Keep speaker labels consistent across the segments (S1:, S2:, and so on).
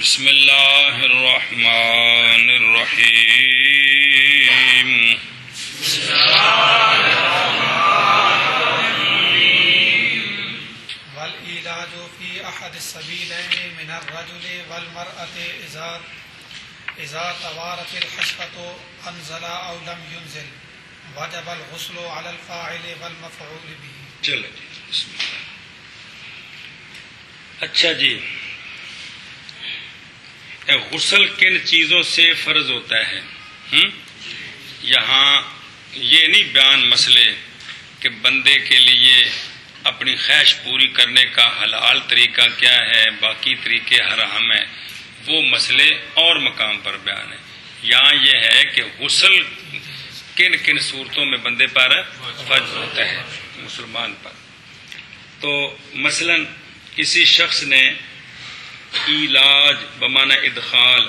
S1: بسم اللہ الرحمن الرحیم
S2: والعلاج فی احد السبیلین من الرجل والمرأة اذا توارت الحشفة انزل او لم ينزل وجب الغسل على الفاعل والمفعول به.
S1: چلو جی بسم اللہ. اچھا جی، غسل کن چیزوں سے فرض ہوتا ہے؟ یہاں یہ نہیں بیان مسئلے کہ بندے کے لیے اپنی خواہش پوری کرنے کا حلال طریقہ کیا ہے، باقی طریقے حرام ہیں، وہ مسئلے اور مقام پر بیان ہے. یہاں یہ ہے کہ غسل کن کن صورتوں میں بندے پر فرض ہوتا ہے مسلمان پر. تو مثلا کسی شخص نے علاج بمعنی ادخال،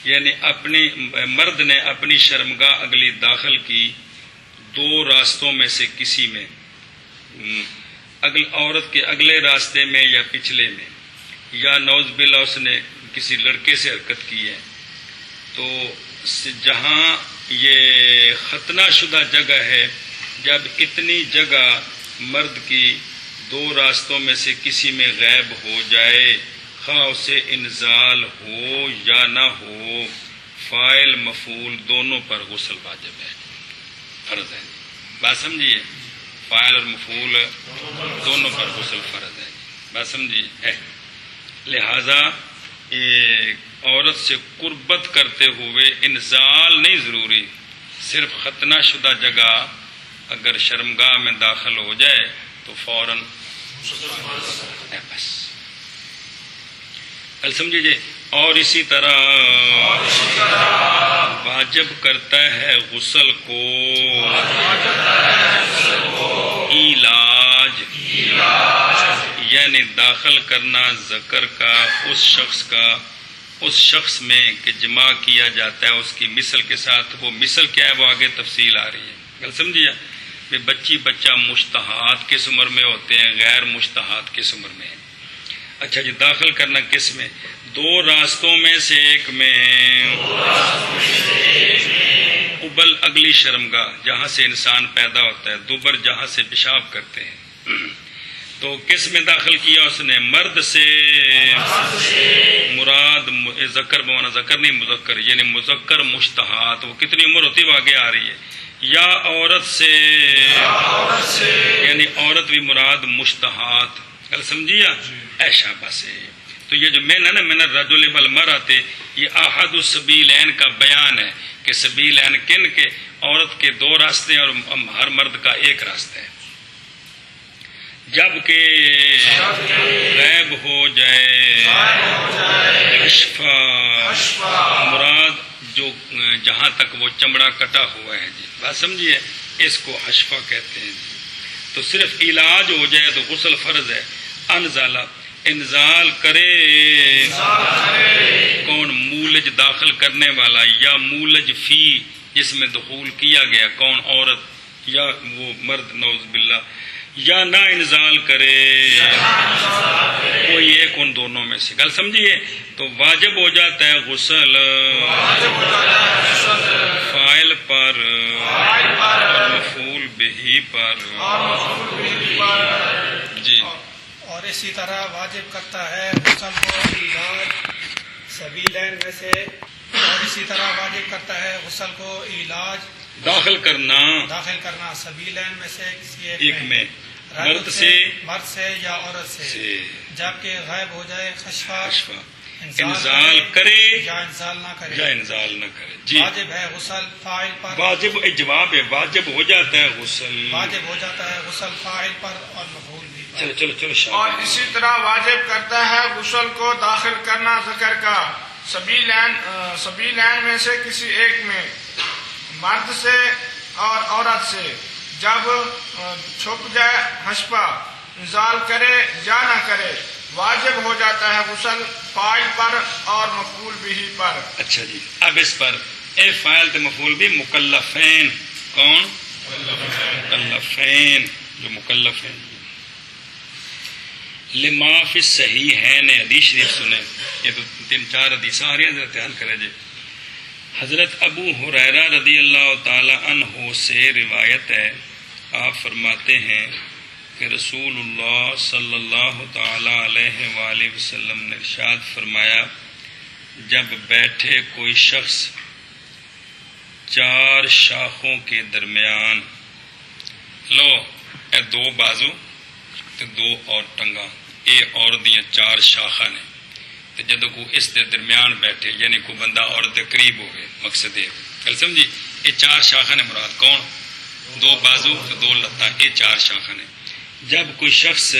S1: یعنی مرد نے اپنی شرمگاہ اگلی داخل کی دو راستوں میں سے کسی میں، عورت کے اگلے راستے میں یا پچھلے میں، یا نعوذ باللہ اس نے کسی لڑکے سے حرکت کی ہے، تو جہاں یہ ختنہ شدہ جگہ ہے، جب اتنی جگہ مرد کی دو راستوں میں سے کسی میں غائب ہو جائے، خواہ اسے انزال ہو یا نہ ہو، فاعل مفعول دونوں پر غسل واجب ہے، فرض ہے. بات سمجھیے، فاعل اور مفعول دونوں پر غسل فرض ہے. بات سمجھیے ہے. لہذا عورت سے قربت کرتے ہوئے انزال نہیں ضروری، صرف ختنہ شدہ جگہ اگر شرمگاہ میں داخل ہو جائے تو فوراً بس. سمجھے جی. اور اسی طرح واجب کرتا ہے غسل کو علاج، یعنی داخل کرنا ذکر کا اس شخص میں کہ جماع کیا جاتا ہے اس کی مثل کے ساتھ. وہ مثل کیا ہے وہ آگے تفصیل آ رہی ہے. سمجھیے بچہ مشتہات کس عمر میں ہوتے ہیں، غیر مشتہات کس عمر میں ہیں. اچھا جی، داخل کرنا کس میں؟ دو راستوں میں سے ایک میں، قبل اگلی شرمگاہ جہاں سے انسان پیدا ہوتا ہے، دوبر جہاں سے پیشاب کرتے ہیں. تو کس میں داخل کیا اس نے؟ مرد سے. مراد ذکر بمانا ذکر نہیں مذکر، یعنی مذکر مشتہات وہ کتنی عمر ہوتی ہے وہ آگے آ رہی ہے. یا عورت سے، یعنی عورت بھی مراد مشتہات. سمجھیا ایشابہ سے. تو یہ جو من ہے نا، من الرجل والمرأة، یہ احد السبیلین کا بیان ہے کہ سبیلین کن کے؟ عورت کے دو راستے اور ہر مرد کا ایک راستہ ہے. جبکہ غائب ہو جائے حشفہ، مراد جو جہاں تک وہ چمڑا کٹا ہوا ہے جی. بات سمجھیے، اس کو حشفہ کہتے ہیں جی. تو صرف علاج ہو جائے تو غسل فرض ہے. انزال کرے کون؟ مولج داخل کرنے والا، یا مولج فی جس میں دخول کیا گیا، کون؟ عورت یا وہ مرد نعوذ باللہ. یا نہ انزال کرے کوئی ایک ان دونوں میں سے. گل سمجھیے. تو واجب ہو جاتا ہے غسل فاعل پر اور مفعول بہ پر جی.
S2: اور اسی طرح واجب کرتا ہے غسل کو علاج سبیلین میں سے، اور اسی طرح واجب کرتا ہے غسل کو علاج
S1: داخل کرنا
S2: سبیلین میں سے کسی
S1: ایک میں، مرد سے
S2: یا عورت سے، جبکہ غائب ہو جائے خشفہ،
S1: انزال کرے
S2: یا انزال نہ کرے
S1: جی.
S2: واجب ہے غسل فاعل پر،
S1: واجب جواب ہے، واجب ہو جاتا ہے غسل
S2: فاعل پر اور مفعول بھی پر.
S1: چلو
S3: اور اسی طرح واجب کرتا ہے غسل کو داخل کرنا ذکر کا سبیلین میں سے کسی ایک میں، مرد سے اور عورت سے، جب چھپ جائے حشفہ، انزال کرے یا نہ کرے، واجب ہو جاتا ہے غسل فاعل پر اور مفعول بھی پر.
S1: اچھا جی، اب اس پر فاعل تو مفعول بھی مکلفین. کون؟ مکلفین، جو مکلف ہیں. لما فی الصحیحین حدیث شریف سنیں. یہ تو 3-4 حدیث آ رہی ہیں, ذرا دھیان کریں جی. حضرت ابو ہریرہ رضی اللہ تعالی عنہ سے روایت ہے, آپ فرماتے ہیں کہ رسول اللہ صلی اللہ تعالی علیہ وآلہ وسلم نے ارشاد فرمایا, جب بیٹھے کوئی شخص 4 شاخوں کے درمیان, لو اے 2 بازو تے 2 اور ٹنگا, یہ عورت دیاں 4 شاخاں نے, تے جدوں کو اس دے درمیان بیٹھے یعنی کوئی بندہ عورت دے قریب ہوئے, مقصد ہے گل سمجھی, یہ 4 شاخاں نے مراد کون, 2 بازو تے 2 لتاں, یہ 4 شاخاں نے. جب کوئی شخص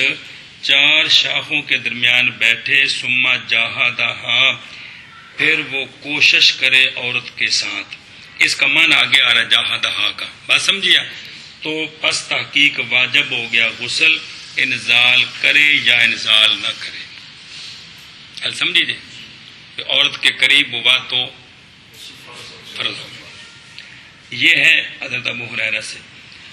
S1: 4 شاخوں کے درمیان بیٹھے, ثم جاہدہا, پھر وہ کوشش کرے عورت کے ساتھ, اس کا معنی آگے آ رہا ہے جاہدہا کا, بات سمجھیا, تو پس تحقیق واجب ہو گیا غسل, انزال کرے یا انزال نہ کرے. حل سمجھی جی, عورت کے قریب ہوا تو فرض ہو. یہ ہے حضرت ابو ہریرہ سے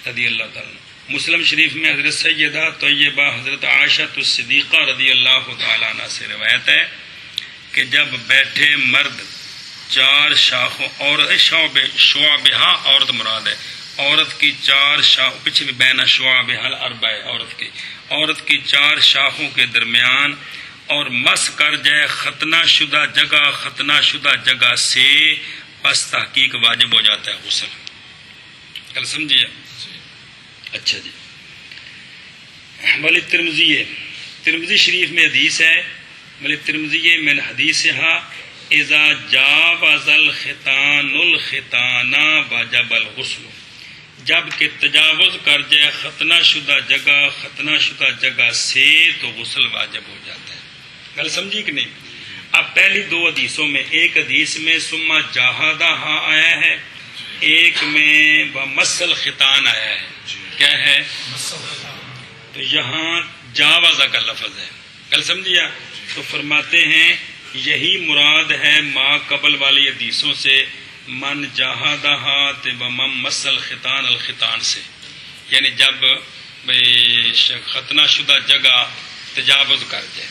S1: رضی اللہ تعالیٰ. مسلم شریف میں حضرت سیدہ طیبہ حضرت عائشہ الصدیقہ رضی اللہ تعالیٰ عنہ سے روایت ہے کہ جب بیٹھے مرد 4 شاخوں, اور شعبہا عورت مراد ہے, عورت کی 4 شاخ, پیچھے بھی بینا شعبہا الاربع, عورت کی 4 شاخوں کے درمیان, اور مس کر جائے ختنہ شدہ جگہ سے, پس تحقیق واجب ہو جاتا ہے غسل. کل سمجھیے. اچھا جی. ولی ترمذی شریف میں حدیث ہے, ولی ترمذی من حدیثہا اذا جاوز الختان الختان وجب الغسل, جب کہ تجاوز کر جائے ختنہ شدہ جگہ سے تو غسل واجب ہو جاتا ہے. گل سمجھی کہ نہیں. اب پہلی 2 حدیثوں میں, ایک حدیث میں ثم جاہدہا آیا ہے, ایک میں ومس الختان آیا ہے. کیا ہے؟ تو یہاں جاوزہ کا لفظ ہے. گل سمجھیا. تو فرماتے ہیں یہی مراد ہے ما قبل والی حدیثوں سے, من جاہدہا ومن مس الختان الختان سے, یعنی جب ختنہ شدہ جگہ تجاوز کر جائے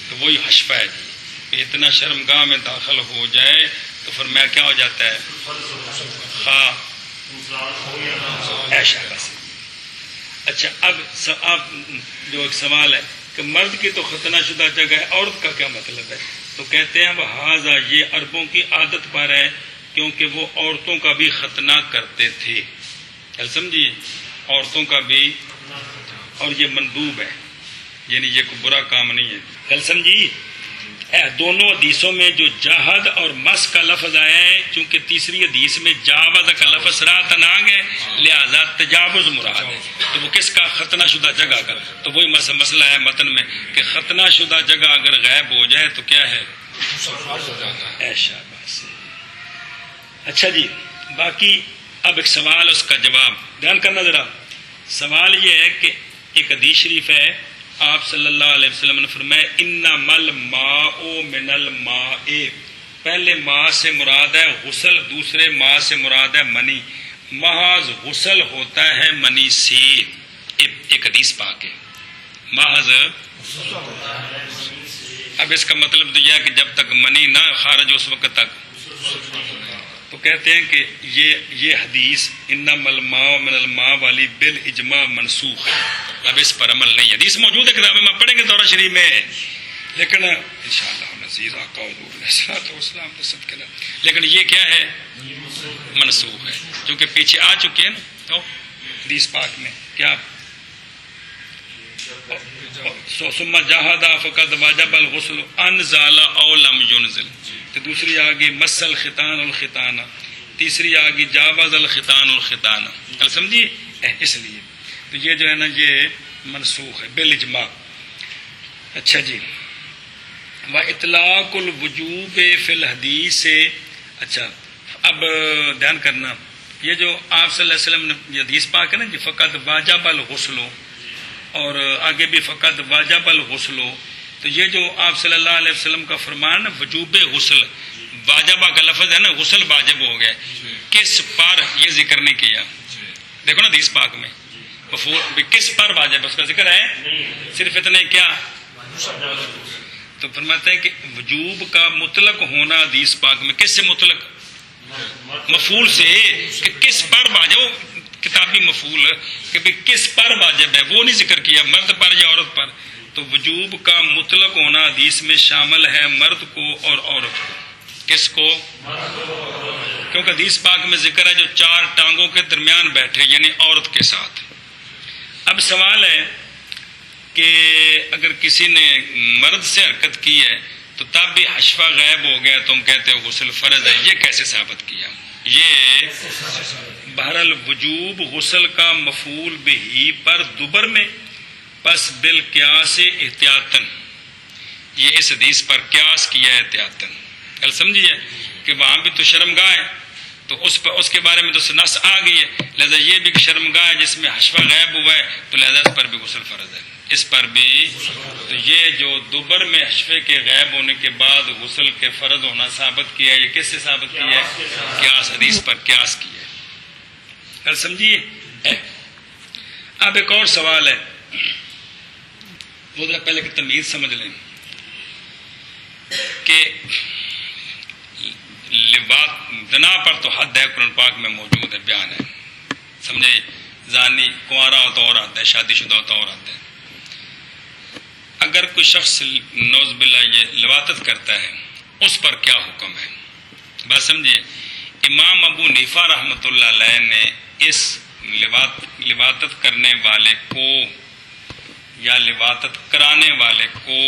S1: تو وہی حشفہ ہے جی. اتنا شرمگاہ میں داخل ہو جائے تو فرمایا کیا ہو جاتا ہے, ایشا بس. اچھا, اب جو ایک سوال ہے کہ مرد کی تو ختنہ شدہ جگہ ہے, عورت کا کیا مطلب ہے؟ تو کہتے ہیں وہذا, یہ عربوں کی عادت پر ہے, کیونکہ وہ عورتوں کا بھی ختنہ کرتے تھے. سمجھیے, عورتوں کا بھی, اور یہ مندوب ہے, یعنی یہ کوئی برا کام نہیں ہے. کل سمجھی. دونوں حدیثوں میں جو جاہد اور مس کا لفظ آیا ہے, چونکہ تیسری حدیث میں جاوز کا لفظ راتن آ گئے, لہذا تجاوز مراد ہے. تو وہ کس کا؟ ختنہ شدہ جگہ کا. تو وہی مسئلہ ہے متن میں کہ ختنہ شدہ جگہ اگر غائب ہو جائے تو کیا ہے, ایشا بس. اچھا جی, باقی اب ایک سوال, اس کا جواب دھیان کرنا ذرا. سوال یہ ہے کہ ایک حدیث شریف ہے, آپ صلی اللہ علیہ وسلم نے فرمایا انما الماء من الماء, پہلے ماء سے مراد ہے غسل, دوسرے ماء سے مراد ہے منی. محض غسل ہوتا ہے منی سے, ایک حدیث پاک ہے محض. اب اس کا مطلب تو یہ ہے کہ جب تک منی نہ خارج اس وقت تک, تو کہتے ہیں کہ یہ حدیث انما الماء من الماء والی بالاجماع منسوخ ہے. اب اس پر عمل نہیں. حدیث موجود ہے کتابیں میں پڑھیں گے دورہ شریف میں, لیکن انشاءاللہ نزید آقا حضور علیہ الصلوۃ والسلام کے صدقے, لیکن یہ کیا ہے, منسوخ ہے, کیونکہ پیچھے آ چکے ہیں نا. تو حدیث پاک میں کیا ثم جاہد فقد وجب الغسل انزل او لم ينزل, تو دوسری آگے مس الختان الختان, تیسری آگے جاوز الختان الختان. سمجھیے, اس لیے تو یہ جو ہے نا یہ منسوخ ہے بالاجماع. اچھا جی, واطلاق الوجوب فی الحدیث سے. اچھا, اب دھیان کرنا, یہ جو آپ صلی اللہ علیہ وسلم نے یہ حدیث پاک ہے نا جی, فقط واجب الغسل, اور آگے بھی فقط واجب الغسل, تو یہ جو آپ صلی اللہ علیہ وسلم کا فرمان نا وجوب غسل, واجبہ کا لفظ ہے نا, غسل واجب ہو گیا, کس پر یہ ذکر نہیں کیا. دیکھو نا حدیث پاک میں کس پر واجب, اس کا ذکر ہے صرف اتنے کیا تو فرماتے ہیں کہ وجوب کا مطلق ہونا حدیث پاک میں کس سے مطلق؟ مفعول سے، کہ کس پر واجب، کتابی مفعول کہ بھی کس پر واجب ہے، وہ نہیں ذکر کیا مرد پر یا عورت پر. تو وجوب کا مطلق ہونا حدیث میں شامل ہے مرد کو اور عورت کو. کس کو؟ کیونکہ حدیث پاک میں ذکر ہے جو چار ٹانگوں کے درمیان بیٹھے، یعنی عورت کے ساتھ. اب سوال ہے کہ اگر کسی نے مرد سے حرکت کی ہے تو تب بھی حشفہ غائب ہو گیا، تم کہتے ہو غسل فرض ہے، یہ کیسے ثابت کیا؟ یہ بہرحال وجوب غسل کا مفعول بہی پر دوبر میں، پس بالقیاس احتیاطاً، یہ اس حدیث پر قیاس کیا ہے احتیاطاً. کل سمجھیے کہ وہاں بھی تو شرمگاہ ہے، تو اس کے بارے میں تو نص آ گئی ہے، لہذا یہ بھی شرمگاہ ہے جس میں حشفہ غائب ہوا ہے، تو لہذا اس پر بھی غسل فرض ہے. اس پر بھی تو یہ جو دوبر میں حشفے کے غائب ہونے کے بعد غسل کے فرض ہونا ثابت کیا ہے، یہ کس سے ثابت کیا ہے؟ قیاس، حدیث پر قیاس کیا ہے. کل سمجھیے. اب ایک اور سوال ہے، وہ ذرا پہلے کی تمیز سمجھ لیں کہ زنا پر تو حد ہے، قرآن پاک میں موجود ہے، بیان ہے، سمجھے؟ زانی کنوارا ہوتا اور آتا ہے، شادی شدہ ہوتا اور آتا ہے. اگر کوئی شخص نوز باللہ یہ لواطت کرتا ہے، اس پر کیا حکم ہے؟ بات سمجھیے. امام ابو حنیفہ رحمۃ اللہ علیہ نے اس لواطت کرنے والے کو یا لواطت کرانے والے کو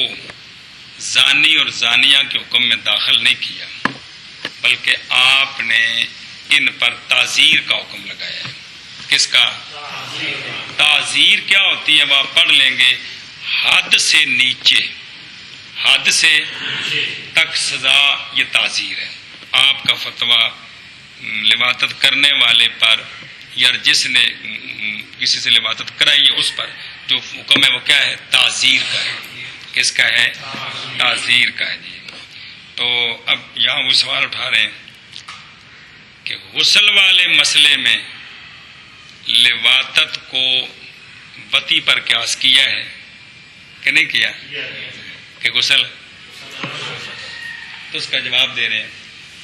S1: زانی اور زانیہ کے حکم میں داخل نہیں کیا، بلکہ آپ نے ان پر تعزیر کا حکم لگایا ہے. کس کا؟ تعزیر کیا ہوتی ہے؟ وہ آپ پڑھ لیں گے. حد سے نیچے، حد سے تک سزا، یہ تعزیر ہے. آپ کا فتویٰ لواطت کرنے والے پر یا جس نے کسی سے لواطت کرائی ہے اس پر جو حکم ہے وہ کیا ہے؟ تعزیر کا ہے. کس کا ہے؟ تعزیر کا ہے. جی تو اب یہاں وہ سوال اٹھا رہے ہیں کہ غسل والے مسئلے میں لواطت کو وطی پر قیاس کیا ہے کہ نہیں کیا؟ کہ غسل، تو اس کا جواب دے رہے ہیں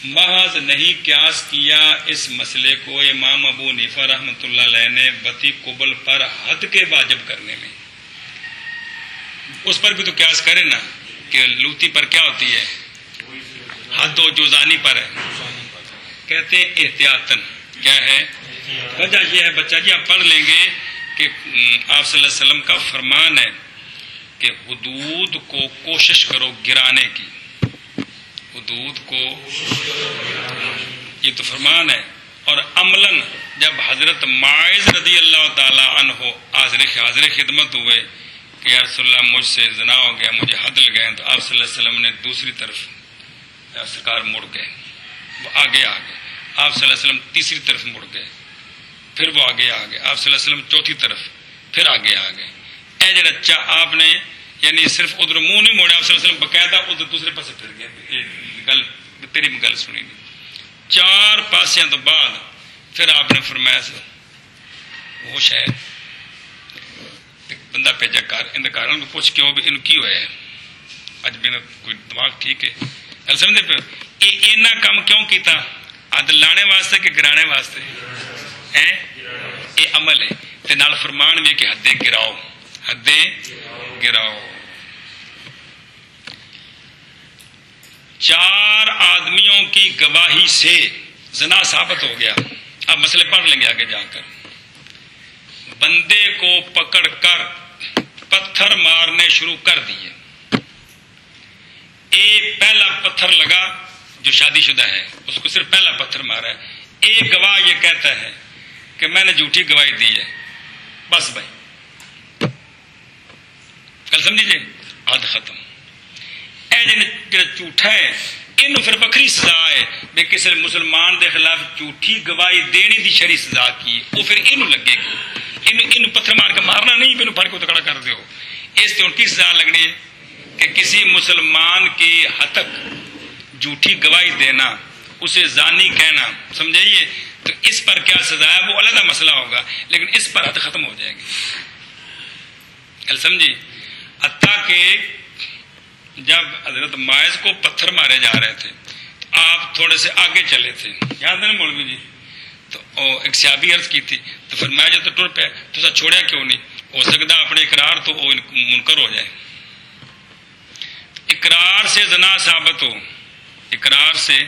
S1: محض نہیں قیاس کیا اس مسئلے کو امام ابو حنیفہ رحمۃ اللہ علیہ نے وطی قبل پر حد کے واجب کرنے میں. اس پر بھی تو قیاس کرے نا کہ لوتی پر کیا ہوتی ہے؟ حد و جوزانی پر ہے. کہتے ہیں احتیاطاً. کیا ہے وجہ؟ یہ ہے بچہ جی آپ پڑھ لیں گے کہ آپ صلی اللہ علیہ وسلم کا فرمان ہے کہ حدود کو کوشش کرو گرانے کی. حدود کو، یہ تو فرمان ہے. اور عملاً جب حضرت معاذ رضی اللہ تعالی عنہ حاضر خدمت ہوئے کہ یا رسول اللہ مجھ سے زنا ہو گیا، مجھے حد لگائے، تو آپ صلی اللہ علیہ وسلم نے دوسری طرف سرکار مڑ گئے، وہ آگے آ گئے. آپ صلی اللہ علیہ وسلم تیسری طرف مڑ گئے، پھر وہ آگے آ گئے. آپ صلی اللہ علیہ وسلم چوتھی طرف، پھر آگے آ گئے. اے جڑا آپ نے یعنی صرف ادھر منہ نہیں موڑا، آپ صلی اللہ علیہ وسلم باقاعدہ ادھر دوسرے پاسے پھر گئے. گل تیری گل سنی نہیں. 4 پاسیاں تو بعد پھر آپ نے فرمایا وہ شاید بندہ بھیجا کر ان کارن کو پوچھ کے ہو بھی ان کی ہوا ہے اج بھی کوئی دماغ ٹھیک ہے. گل سمجھتے پہ اینا کام کیوں کیتا؟ عدل لانے واسطے کہ گرانے واسطے؟ یہ عمل ہے. تے نال فرمان بھی کہ حدیں گراؤ، حدیں گراؤ. 4 آدمیوں کی گواہی سے زنا ثابت ہو گیا. اب مسئلے پڑھ لیں گے آگے جا کر. بندے کو پکڑ کر پتھر مارنے شروع کر دیے. ایک پہلا پتھر لگا جو شادی شدہ ہے، اس کو صرف پہلا پتھر مارا ہے. ایک گواہ یہ کہتا ہے کہ میں نے جھوٹی گواہی دی ہے، بس بھائی کل سمجھیے حد ختم. اے جڑا جھوٹا ہے انہوں پھر بکری سزا ہے بے کسی مسلمان دے خلاف جھوٹی گواہی دینی دی شرعی سزا کی، وہ پھر انہوں لگے گی. انہوں پتھر مار کے مارنا نہیں، انہوں پھڑ کے تکڑا کر دیو. اس سے ان کی سزا لگنی ہے کہ کسی مسلمان کی ہتک جھوٹی گواہی دینا، اسے زانی کہنا، سمجھائیے. تو اس پر کیا سزا ہے وہ علیحدہ مسئلہ ہوگا، لیکن اس پر حد ختم ہو جائے گی. سمجھی؟ حتیٰ کہ جب حضرت ماعز کو پتھر مارے جا رہے تھے تو آپ تھوڑے سے آگے چلے تھے، یاد ہے نا مولوی جی؟ تو ایک صحابی عرض کی تھی تو فرمایا جو تو ٹر پیا تو چھوڑیا کیوں نہیں؟ ہو سکتا اپنے اقرار تو وہ منکر ہو جائے. اقرار سے زنا ثابت ہو، اقرار سے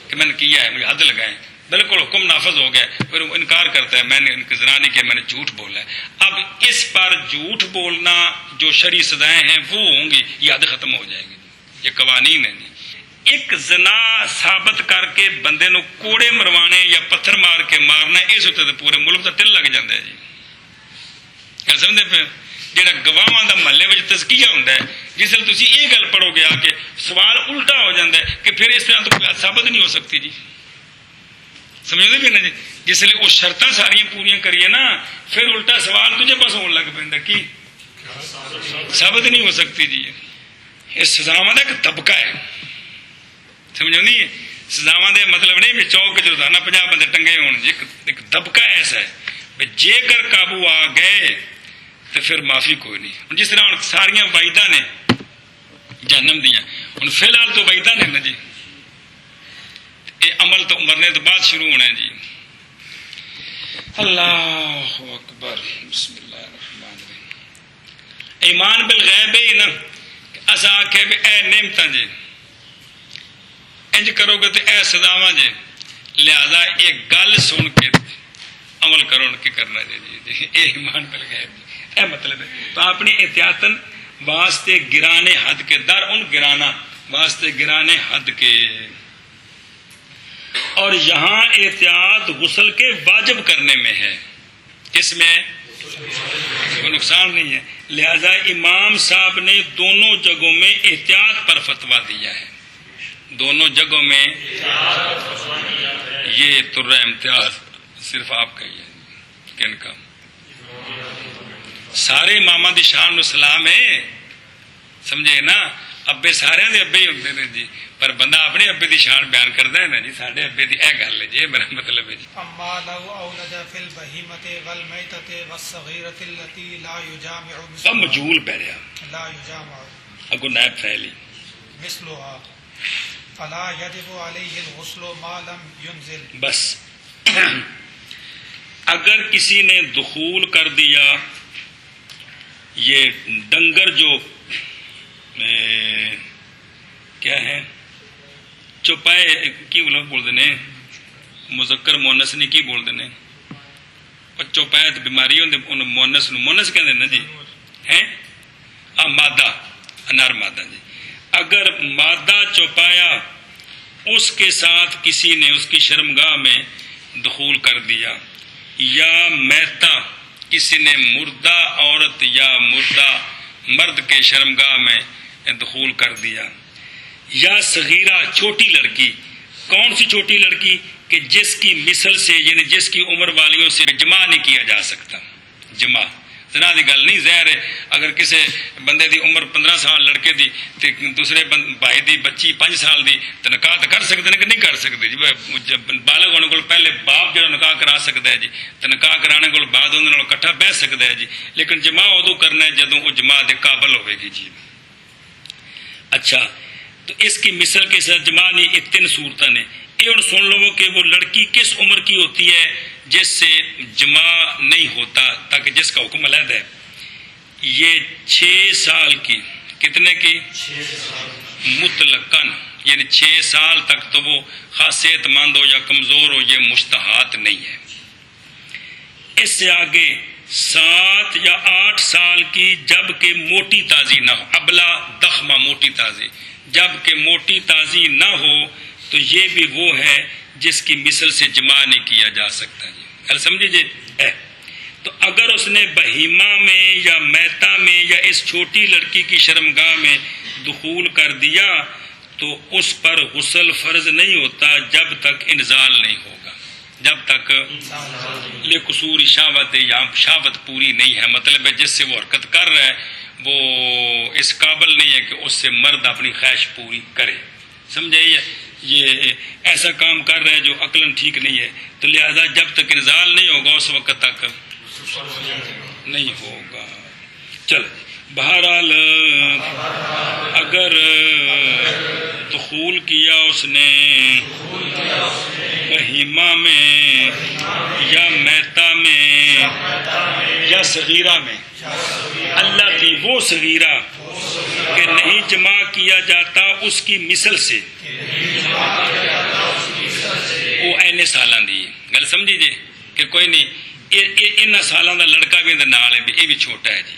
S1: کہ میں نے کیا ہے، مجھے حد لگائے، بالکل حکم نافذ ہو گیا، پھر وہ انکار کرتا ہے میں نے زنا نہیں کیا، میں نے جھوٹ بولا ہے. اب اس پر جھوٹ بولنا جو شرعی سزائیں ہیں وہ ہوں گی، یہ حد ختم ہو جائے گی، یہ قوانین ہیں. ایک زنا ثابت کر کے بندے نو کوڑے مروانے یا پتھر مار کے مارنا، اس اتنے پورے ملک کا تل لگ جاتا ہے جی. گل سمجھتے پہ؟ جہاں گواہاں دا محلے میں تزکیہ ہوتا ہے، جس ویل تسی یہ گل پڑھو گے آ کے سوال الٹا ہو جاتا ہے کہ پھر اس طرح تو کوئی ثابت نہیں ہو سکتی جی. سمجھتے پہ نا جی؟ جس ویل وہ شرطاں ساری پوریاں کریے نا، پھر الٹا سوال تجھے پاس ہونے لگ پہ کی ثابت نہیں ہو سکتی جی. یہ سزاواں دا ایک طبقہ ہے، سمجھو نہیں ہے؟ سزاواں دے مطلب نہیں بھی چوک چ روزانہ 50 بندے ٹنگے ہون جی. ایک طبقہ ایسا ہے بھی جے کر قابو آ گئے تو پھر معافی کوئی نہیں. جس طرح ہوں ساریا وعیدہ نے جہنم دیا، ہوں فی الحال تو وعیدہ نے نا جی، یہ عمل تو مرنے تو بعد شروع ہونا ہے جی. اللہ اکبر، بسم اللہ الرحمن الرحیم. ایمان بالغیب ہے نا، اصا آخے بھی اے نعمتاں جی انج کرو گے تو اے سزاواں جی، لہذا ایک گل سن کے عمل کرو کہ کرنا جی. اے ایمان بالغیب جی، اے مطلب ہے. تو اپنی احتیاطاً واسطے گرانے حد کے در ان گرانا واسطے گرانے حد کے. اور یہاں احتیاط غسل کے واجب کرنے میں ہے، اس میں کوئی نقصان نہیں ہے. لہذا امام صاحب نے دونوں جگہوں میں احتیاط پر فتویٰ دیا ہے، دونوں جگہوں میں. یہ ترہ امتیاز صرف آپ کا ہی ہے، کن کا؟ سارے اماماں دی شان نو سلام ہے، سمجھے نا؟ ابے سارے دے ابے ہی ہوندے نے جی، پر بندہ اپنے ابے دی شان بیان کردا ہے نا جی. ساڈے ابے دی اے گل ہے جی، میرا مطلب ہے جی.
S2: اما لو اولد فی البہیمۃ والمیتۃ والصغیرۃ التي لا یجامع
S1: اب مجهول پہ رہا،
S2: لا یجامع
S1: اگو نائب فعلی
S2: مثلها فلا یجب علیہ الغسل ما لم ينزل.
S1: بس اگر کسی نے دخول کر دیا، یہ ڈنگر جو کیا ہے چوپائے کی بولتے ہیں، مذکر مونس نے کی بولتے ہیں، چوپائے تو بیماری ہوتی مونس نو مونس کہتے ہیں نا جی، ہیں مادہ انار مادہ جی. اگر مادہ چوپایا اس کے ساتھ کسی نے اس کی شرمگاہ میں دخول کر دیا، یا میتا کسی نے مردہ عورت یا مردہ مرد کے شرمگاہ میں دخول کر دیا، یا صغیرہ چھوٹی لڑکی. کون سی چھوٹی لڑکی؟ کہ جس کی مثل سے یعنی جس کی عمر والیوں سے جمع نہیں کیا جا سکتا. جمع زنا دی گل نہیں، ظاہر ہے اگر کسی بندے دی عمر 15 سال لڑکے دی تے دوسرے بھائی دی بچی 5 سال دی تو نکاح تو کر سکتے ہیں کہ نہیں کر سکتے جی. بالغ ہونے کو پہلے باپ جڑا نکاح کرا سکتا ہے جی، تو نکاح کرانے کو بعد انہوں نے کٹھا بہ سکتا ہے جی. لیکن جمع ادو کرنا ہے جدوں وہ جمع دے قابل ہوئے گی جی. اچھا، تو اس کی مثل کے ساتھ جمع نہیں، یہ 3 صورتیں نے. یہ اور سن لو کہ وہ لڑکی کس عمر کی ہوتی ہے جس سے جمع نہیں ہوتا، تاکہ جس کا حکم علیحدہ ہے. یہ 6 سال کی، کتنے کی؟ 6 سال مطلقاً، یعنی 6 سال تک تو وہ خاص صحت مند ہو یا کمزور ہو، یہ مستحات نہیں ہے. اس سے آگے 7 یا 8 سال کی جبکہ موٹی تازی نہ ہو، ابلا دخمہ موٹی تازی، جبکہ موٹی تازی نہ ہو تو یہ بھی وہ ہے جس کی مثل سے جمع نہیں کیا جا سکتا. جی سمجھے جی. تو اگر اس نے بہیمہ میں یا میتا میں یا اس چھوٹی لڑکی کی شرمگاہ میں دخول کر دیا تو اس پر غسل فرض نہیں ہوتا جب تک انزال نہیں ہوگا، جب تک لقصور شہوت یا شہوت پوری نہیں ہے. مطلب ہے جس سے وہ حرکت کر رہا ہے وہ اس قابل نہیں ہے کہ اس سے مرد اپنی خواہش پوری کرے. سمجھے؟ یہ ایسا کام کر رہا ہے جو عقلاً ٹھیک نہیں ہے. تو لہذا جب تک انزال نہیں ہوگا اس وقت تک نہیں ہوگا. چل بہرحال اگر دخول کیا اس نے بہیمہ میں یا میتا میں یا صغیرہ میں، اللہ تھی وہ صغیرہ کہ نہیں جمع کیا جاتا اس کی مثل سے، وہ این سالاں دی گل سمجھی جی کہ کوئی نہیں ان سالاں دا لڑکا بھی نال ہے، یہ بھی چھوٹا ہے جی،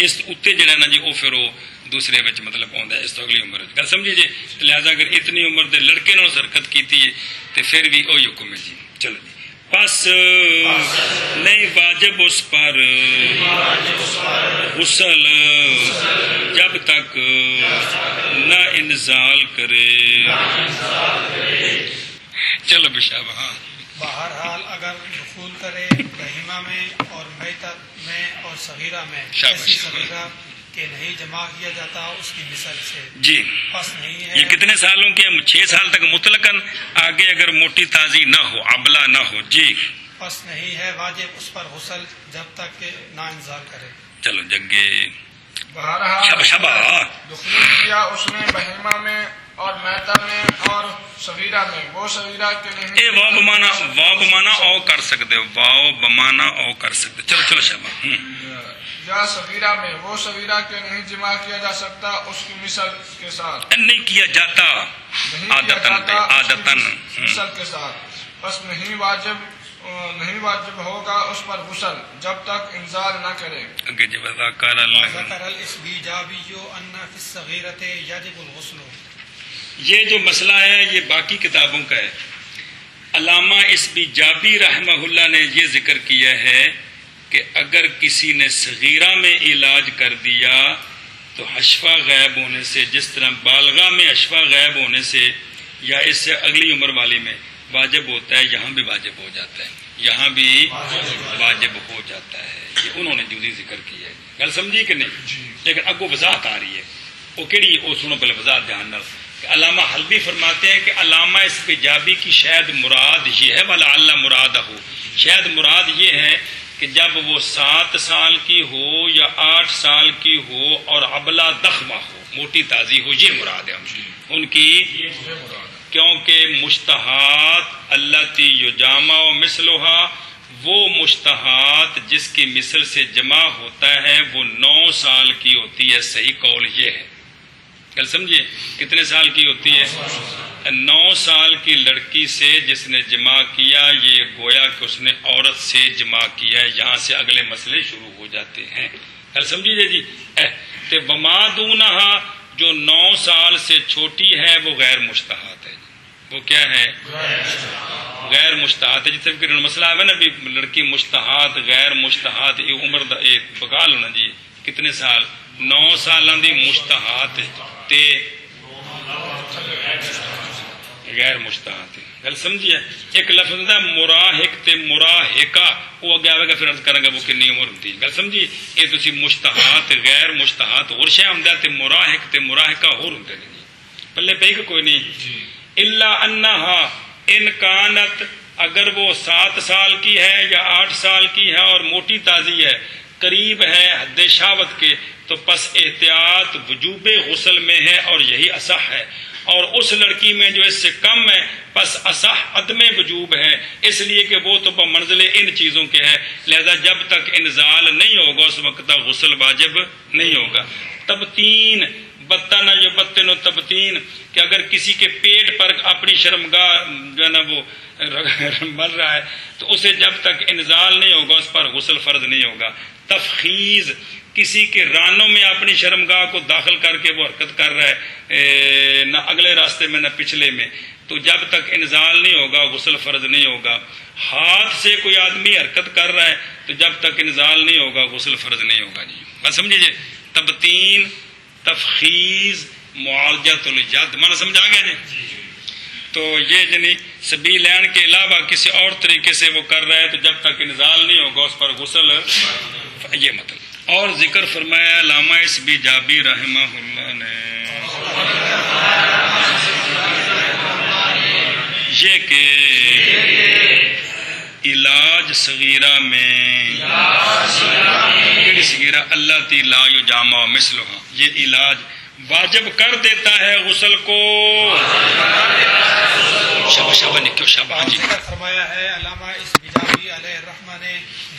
S1: اس اتنے جڑا نا جی وہ پھر وہ دوسرے بچ مطلب آتا ہے اس تو اگلی عمر گل سمجھی جی، لہٰذا اگر اتنی عمر دے لڑکے نال حرکت کیتی ہے تو پھر بھی وہی حکم ہے جی۔ چلو جی، پس نہیں واجب اس پر غسل جب تک نہ انزال کرے۔ چلو بشاب ہاں،
S2: بہرحال اگر دخول کرے بہیمہ میں اور میتہ میں اور صغیرہ میں، ایسی صغیرہ کہ نہیں جمع کیا جاتا اس کی مثل سے
S1: جی۔
S2: پس نہیں ہے،
S1: یہ کتنے سالوں کے؟ 6 سال تک مطلقاً، آگے اگر موٹی تازی نہ ہو، ابلا نہ ہو جی۔
S2: پس نہیں ہے واجب اس پر غسل جب تک کہ نا انزال کرے۔
S1: چلو جگے
S3: بہرحال
S1: شبا
S3: دخول کیا اس نے بہیمہ میں اور میتا میں اور صغیرہ میں، وہ صغیرہ کے نہیں
S1: اے واو بمانا او کر سکتے ہو، واو بمانا او کر سکتے، چلو چلو شبا
S3: یا صغیرہ میں وہ صغیرہ کے نہیں جمع کیا جا سکتا اس کی مثل کے ساتھ،
S1: نہیں کیا جاتا
S3: نہیں کیا
S1: عادتاً
S3: جاتا
S1: عادتاً
S3: مثل کے ساتھ، بس نہیں واجب ہوگا اس پر غسل جب تک انزال نہ کرے۔
S1: اگے جب ذکر اللہ،
S2: ذکر الاسبیجابی ان فی الصغیرۃ یجب الغسل۔
S1: یہ جو مسئلہ ہے یہ باقی کتابوں کا ہے۔ علامہ اسبیجابی رحمہ اللہ نے یہ ذکر کیا ہے کہ اگر کسی نے صغیرہ میں علاج کر دیا تو حشفہ غائب ہونے سے، جس طرح بالغہ میں حشفہ غائب ہونے سے یا اس سے اگلی عمر والی میں واجب ہوتا ہے، یہاں بھی واجب ہو جاتا ہے، یہاں بھی واجب ہو جاتا ہے۔ یہ انہوں نے جزئی ذکر کی ہے، گل سمجھی کہ نہیں؟ لیکن اگو وضاحت آ رہی ہے، وہ کہڑی؟ وہ سنو پہلے وضاحت دھیان نال۔ علامہ حلبی فرماتے ہیں کہ علامہ اسبیجابی کی شاید مراد یہ ہے، وَلَعَلَّ مُرَادَهُ، شاید مراد یہ ہے کہ جب وہ 7 سال کی ہو یا 8 سال کی ہو اور ابلا دخمہ ہو، موٹی تازی ہو، یہ مراد ہے ان کی، کیونکہ مشتہات التی یجامع و مثلھا، وہ مشتہات جس کی مثل سے جمع ہوتا ہے وہ 9 سال کی ہوتی ہے، صحیح قول یہ ہے۔ کل سمجھیے کتنے سال کی ہوتی ہے؟ 9 سال کی لڑکی سے جس نے جمع کیا، یہ گویا کہ اس نے عورت سے جمع کیا ہے، یہاں سے اگلے مسئلے شروع ہو جاتے ہیں۔ کل سمجھیے جی، تو وما دونہا، جو 9 سال سے چھوٹی ہے وہ غیر مشتہات ہے۔ وہ کیا ہے؟ غیر مشتہات ہے۔ جس طرح کہ مسئلہ ہے نا بھی لڑکی مشتہات غیر مشتہات، یہ عمر دا بقا لو نا جی، کتنے سال؟ 9 سالاں دی مشتہات تے غیر مشتہات۔ گل سمجھیے، ایک لفظ ہوتا ہے مراہق تے مراہقہ، وہ اگے آئے گا پھر عرض کریں گا وہ کنی عمر ہوتی ہے۔ گل سمجھی، یہ تسی مشتہات غیر مشتہات اور شے ہوندا تے مراہق تے مراہقہ ہور ہوندے نے، پلے پئی کہ کوئی نہیں۔ الا انہا ان کانت، اگر وہ 7 سال کی ہے یا 8 سال کی ہے اور موٹی تازی ہے، قریب ہے حد شہوت کے، تو پس احتیاط وجوب غسل میں ہے اور یہی اصح ہے، اور اس لڑکی میں جو اس سے کم ہے پس اصح عدم وجوب ہے، اس لیے کہ وہ تو بمنزل ان چیزوں کے ہے، لہذا جب تک انزال نہیں ہوگا اس وقت تک غسل واجب نہیں ہوگا۔ تبتین، بتن یبتن و تبتین، کہ اگر کسی کے پیٹ پر اپنی شرمگاہ جو ہے نا وہ مر رہا ہے تو اسے جب تک انزال نہیں ہوگا اس پر غسل فرض نہیں ہوگا۔ تفخیز، کسی کے رانوں میں اپنی شرمگاہ کو داخل کر کے وہ حرکت کر رہا ہے، نہ اگلے راستے میں نہ پچھلے میں، تو جب تک انزال نہیں ہوگا غسل فرض نہیں ہوگا۔ ہاتھ سے کوئی آدمی حرکت کر رہا ہے تو جب تک انزال نہیں ہوگا غسل فرض نہیں ہوگا جی، بس سمجھیے۔ تبتین، تفخیز، معالجۃ الید، مانا سمجھ آ گیا جی؟ تو یہ یعنی سبیل لین کے علاوہ کسی اور طریقے سے وہ کر رہا ہے تو جب تک انزال نہیں ہوگا اس پر غسل، یہ مطلب۔ اور ذکر فرمایا علامہ اسبیجابی رحمہ اللہ نے یہ کہ علاج صغیرہ میں صغیرہ اللاتی لا یجامع مثلها، یہ علاج واجب کر دیتا ہے غسل کو. شابہ نکو شابہ.
S2: اور ذکر فرمایا ہے علامہ اسبجابی علیہ الرحمہ نے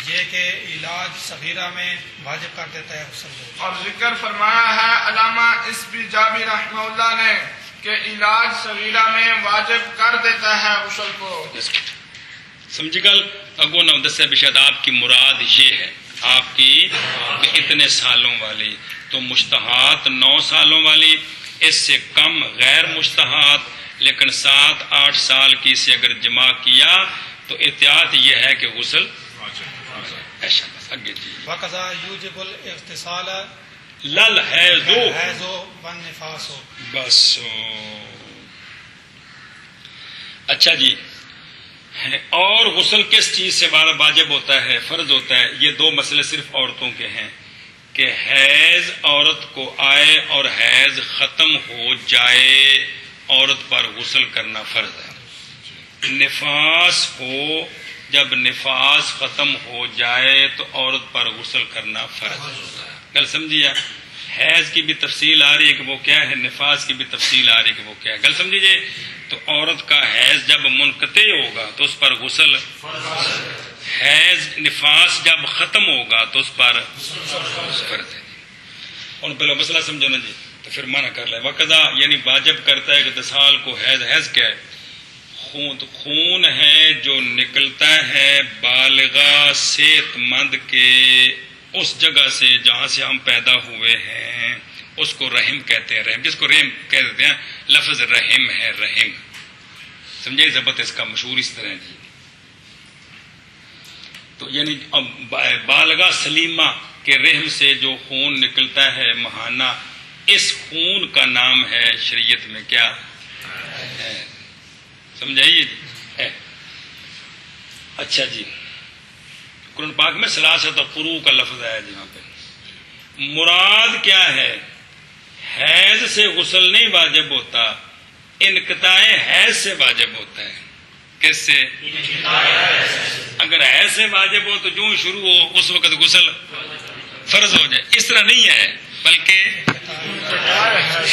S2: یہ کہ علاج صغیرہ میں واجب کر دیتا ہے غسل کو.
S3: اور ذکر فرمایا ہے علامہ اسبجابی رحمہ اللہ نے کہ علاج صغیرہ میں واجب کر دیتا ہے غسل کو.
S1: سمجھی گل اگو نہ دسے بشاید آپ کی مراد یہ ہے، آپ کی اتنے سالوں والی تو مشتہات 9 سالوں والی، اس سے کم غیر مشتہات، لیکن 7-8 سال کی سے اگر جمع کیا تو احتیاط یہ ہے کہ غسل ایسا. بس آگے جی.
S2: وقضا یوجب الاغتسال
S1: لل ہے دو
S2: الحیض والنفاس.
S1: بس. اچھا جی. اور غسل کس چیز سے واجب ہوتا ہے، فرض ہوتا ہے؟ یہ 2 مسئلے صرف عورتوں کے ہیں کہ حیض عورت کو آئے اور حیض ختم ہو جائے، عورت پر غسل کرنا فرض ہے. نفاس ہو، جب نفاس ختم ہو جائے تو عورت پر غسل کرنا فرض ہوتا ہے. گل سمجھیے؟ حیض کی بھی تفصیل آ رہی ہے کہ وہ کیا ہے، نفاس کی بھی تفصیل آ رہی ہے کہ وہ کیا ہے. گل سمجھیے؟ تو عورت کا حیض جب منقطع ہوگا تو اس پر غسل، حیض نفاس جب ختم ہوگا تو اس پر فرض ہے. اور پہلے مسئلہ سمجھو نا جی، تو پھر معنی کر لیں. وقضا یعنی واجب کرتا ہے کہ اغتسال کو. حیض کیا ہے؟ خون ہے جو نکلتا ہے بالغہ صحت مند کے اس جگہ سے جہاں سے ہم پیدا ہوئے ہیں، اس کو رحم کہتے ہیں. رحم جس کو رحم کہتے ہیں، لفظ رحم ہے. رحم سمجھے؟ ضبط اس کا مشہور اس طرح جی. تو یعنی بالغہ سلیمہ کے رحم سے جو خون نکلتا ہے ماہانہ، اس خون کا نام ہے شریعت میں کیا ہے؟ سمجھائیے جی. اچھا جی. قرآن پاک میں ثلاثۃ قروء کا لفظ ہے جی. یہاں پہ مراد کیا ہے؟ حیض سے غسل نہیں واجب ہوتا، انقطاع حیض سے واجب ہوتا ہے. کس سے؟ اگر حیض سے واجب ہو تو جو شروع ہو اس وقت غسل فرض ہو جائے. اس طرح نہیں ہے، بلکہ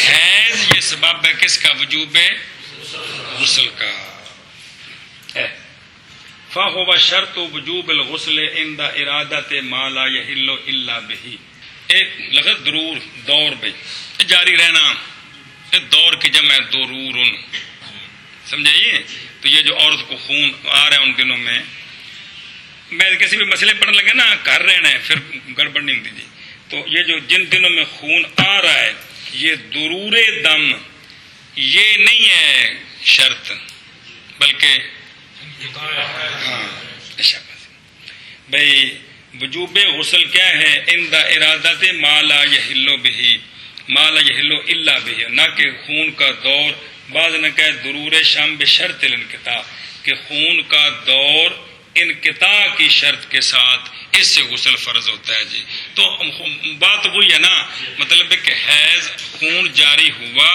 S1: حیض یہ سبب ہے کس کا؟ وجوب غسل کا. فَهُوَ شَرْطُ وُجُوبِ الْغُسْلِ عِنْدَ إِرَادَةِ مَا لَا يَحِلُّ إِلَّا بِهِ. ایک لفظ ضرور دور بھائی جاری رہنا، دور کی جمع ہے درورن. سمجھائیے؟ تو یہ جو عورت کو خون آ رہا ہے ان دنوں میں کسی بھی مسئلے پڑھنے لگے نا، کر رہنا ہے پھر گڑبڑ نہیں ہوتی جی. تو یہ جو جن دنوں میں خون آ رہا ہے، یہ ضرور دم یہ نہیں ہے شرط، بلکہ ہاں بھائی وجوب غسل کیا ہے؟ عند ارادت ما لا یحل به، ما لا یحل الا به، نہ کہ خون کا دور. بعض نے کہا ضرور شام بشرط الانقطاع، کہ خون کا دور انقطاع کی شرط کے ساتھ اس سے غسل فرض ہوتا ہے جی. تو بات وہی ہے نا، مطلب ہے کہ حیض خون جاری ہوا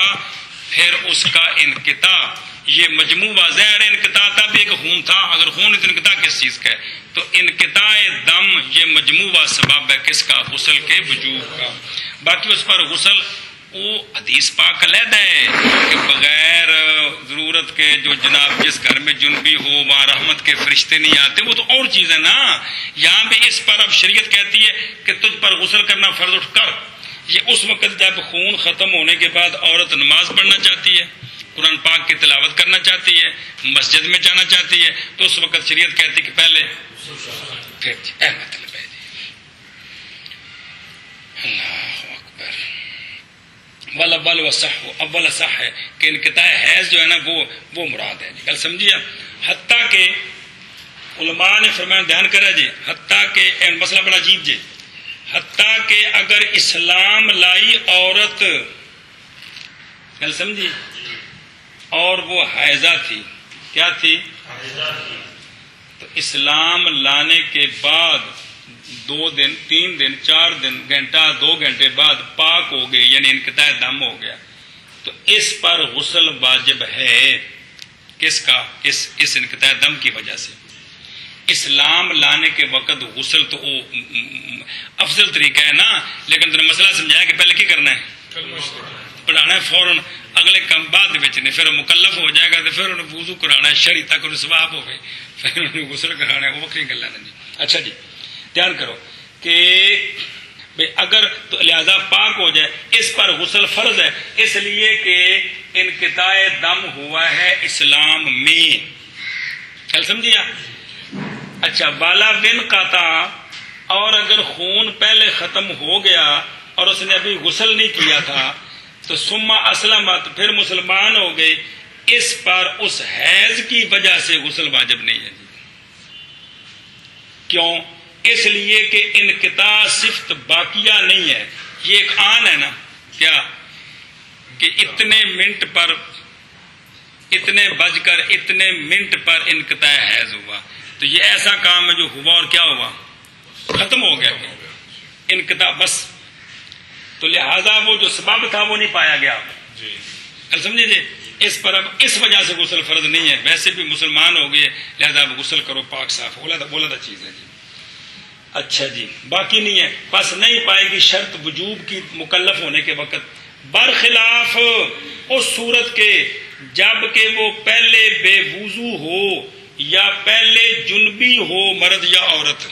S1: پھر اس کا انقطاع، یہ مجموع واضح ہے. انقطاع تھا بھی ایک خون تھا، اگر خون انقطاع کس چیز کا ہے تو انقطاع دم یہ مجموعہ سبب ہے کس کا؟ غسل کے وجوب کا. باقی اس پر غسل وہ حدیث پاک علیحدہ ہے کہ بغیر ضرورت کے جو جناب جس گھر میں جنبی ہو وہاں رحمت کے فرشتے نہیں آتے، وہ تو اور چیز ہے نا. یہاں پہ اس پر اب شریعت کہتی ہے کہ تجھ پر غسل کرنا فرض اٹھ کر. یہ اس وقت جب خون ختم ہونے کے بعد عورت نماز پڑھنا چاہتی ہے، قرآن پاک کی تلاوت کرنا چاہتی ہے، مسجد میں جانا چاہتی ہے، تو اس وقت شریعت کہتی ہے کہ پہلے پھر مطلب ہے جی. اللہ اکبر. اول صح ہے کہ انقطاع حیض جو ہے نا وہ مراد ہے. کل سمجھیے؟ حتیٰ کہ علماء نے فرمایا، دھیان کرا جی، حتیٰ کہ مسئلہ بڑا عجیب جی، حتیٰ کہ اگر اسلام لائی عورت، کل سمجھی، اور وہ حائضہ تھی، کیا تھی؟ تو اسلام لانے کے بعد 2 دن 3 دن 4 دن گھنٹہ 2 گھنٹے بعد پاک ہو گئی، یعنی انقطاع دم ہو گیا، تو اس پر غسل واجب ہے. کس کا؟ اس انقطاع دم کی وجہ سے. اسلام لانے کے وقت غسل تو وہ افضل طریقہ ہے نا، لیکن تمہیں مسئلہ سمجھایا کہ پہلے کی کرنا ہے، پڑھانا ہے فوراً، اگلے کم بعد نہیں، پھر مکلف ہو جائے گا تو پھر انہیں وضو کرانا ہے شرعی تک انہیں ثواب ہو گئے، پھر انہیں غسل کرانا ہے، وہ وقت گلا نہیں۔ اچھا جی دھیان کرو کہ اگر تو لہذا پاک ہو جائے، اس پر غسل فرض ہے، اس لیے کہ انقطاع دم ہوا ہے اسلام میں، خیال سمجھیا؟ اچھا والا بن قاطع، اور اگر خون پہلے ختم ہو گیا اور اس نے ابھی غسل نہیں کیا تھا تو ثم اسلمت، پھر مسلمان ہو گئے، اس پر اس حیض کی وجہ سے غسل واجب نہیں ہے۔ کیوں؟ اس لیے کہ انقطاع صفت باقیہ نہیں ہے، یہ ایک آن ہے نا، کیا کہ اتنے منٹ پر، اتنے بج کر اتنے منٹ پر انقطاع حیض ہوا، تو یہ ایسا کام ہے جو ہوا اور کیا ہوا، ختم ہو گیا انقطاع بس، تو لہذا وہ جو سبب تھا وہ نہیں پایا گیا جی، سمجھے جی؟ اس پر اب اس وجہ سے غسل فرض نہیں ہے، ویسے بھی مسلمان ہو گئے لہذا اب غسل کرو پاک صاف، بولا تھا چیز ہے جی۔ اچھا جی باقی نہیں ہے، پس نہیں پائے گی شرط وجوب کی مکلف ہونے کے وقت، برخلاف اس صورت کے جب کہ وہ پہلے بے وضو ہو یا پہلے جنبی ہو مرد یا عورت،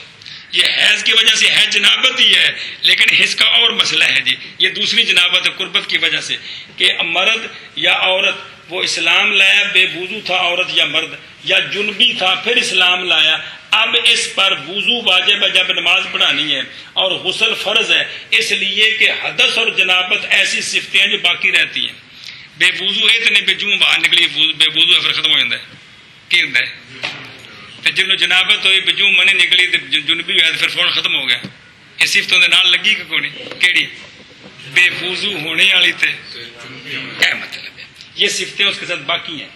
S1: یہ حیض کی وجہ سے ہے جنابت ہی ہے، لیکن اس کا اور مسئلہ ہے جی، یہ دوسری جنابت ہے قربت کی وجہ سے کہ مرد یا عورت وہ اسلام لایا، بے وضو تھا عورت یا مرد، یا جنبی تھا پھر اسلام لایا، اب اس پر وضو واجب ہے جب نماز پڑھانی ہے اور غسل فرض ہے، اس لیے کہ حدث اور جنابت ایسی صفتیں ہیں جو باقی رہتی ہیں، بے وضو اتنے بجوں باہر نکلی بے وضو ہے پھر ختم ہو جاتا ہے، کی ہوتا ہے پھر جنہوں جنابت ہوئی بجوں منی نکلی تو جنبی ہویا تو پھر فوراً ختم ہو گیا، یہ صفتوں دے نال لگی کہ کوئی کیڑی بے وضو ہونے والی تے کیا مطلب ہے، یہ صفتیں اس کے ساتھ باقی ہیں۔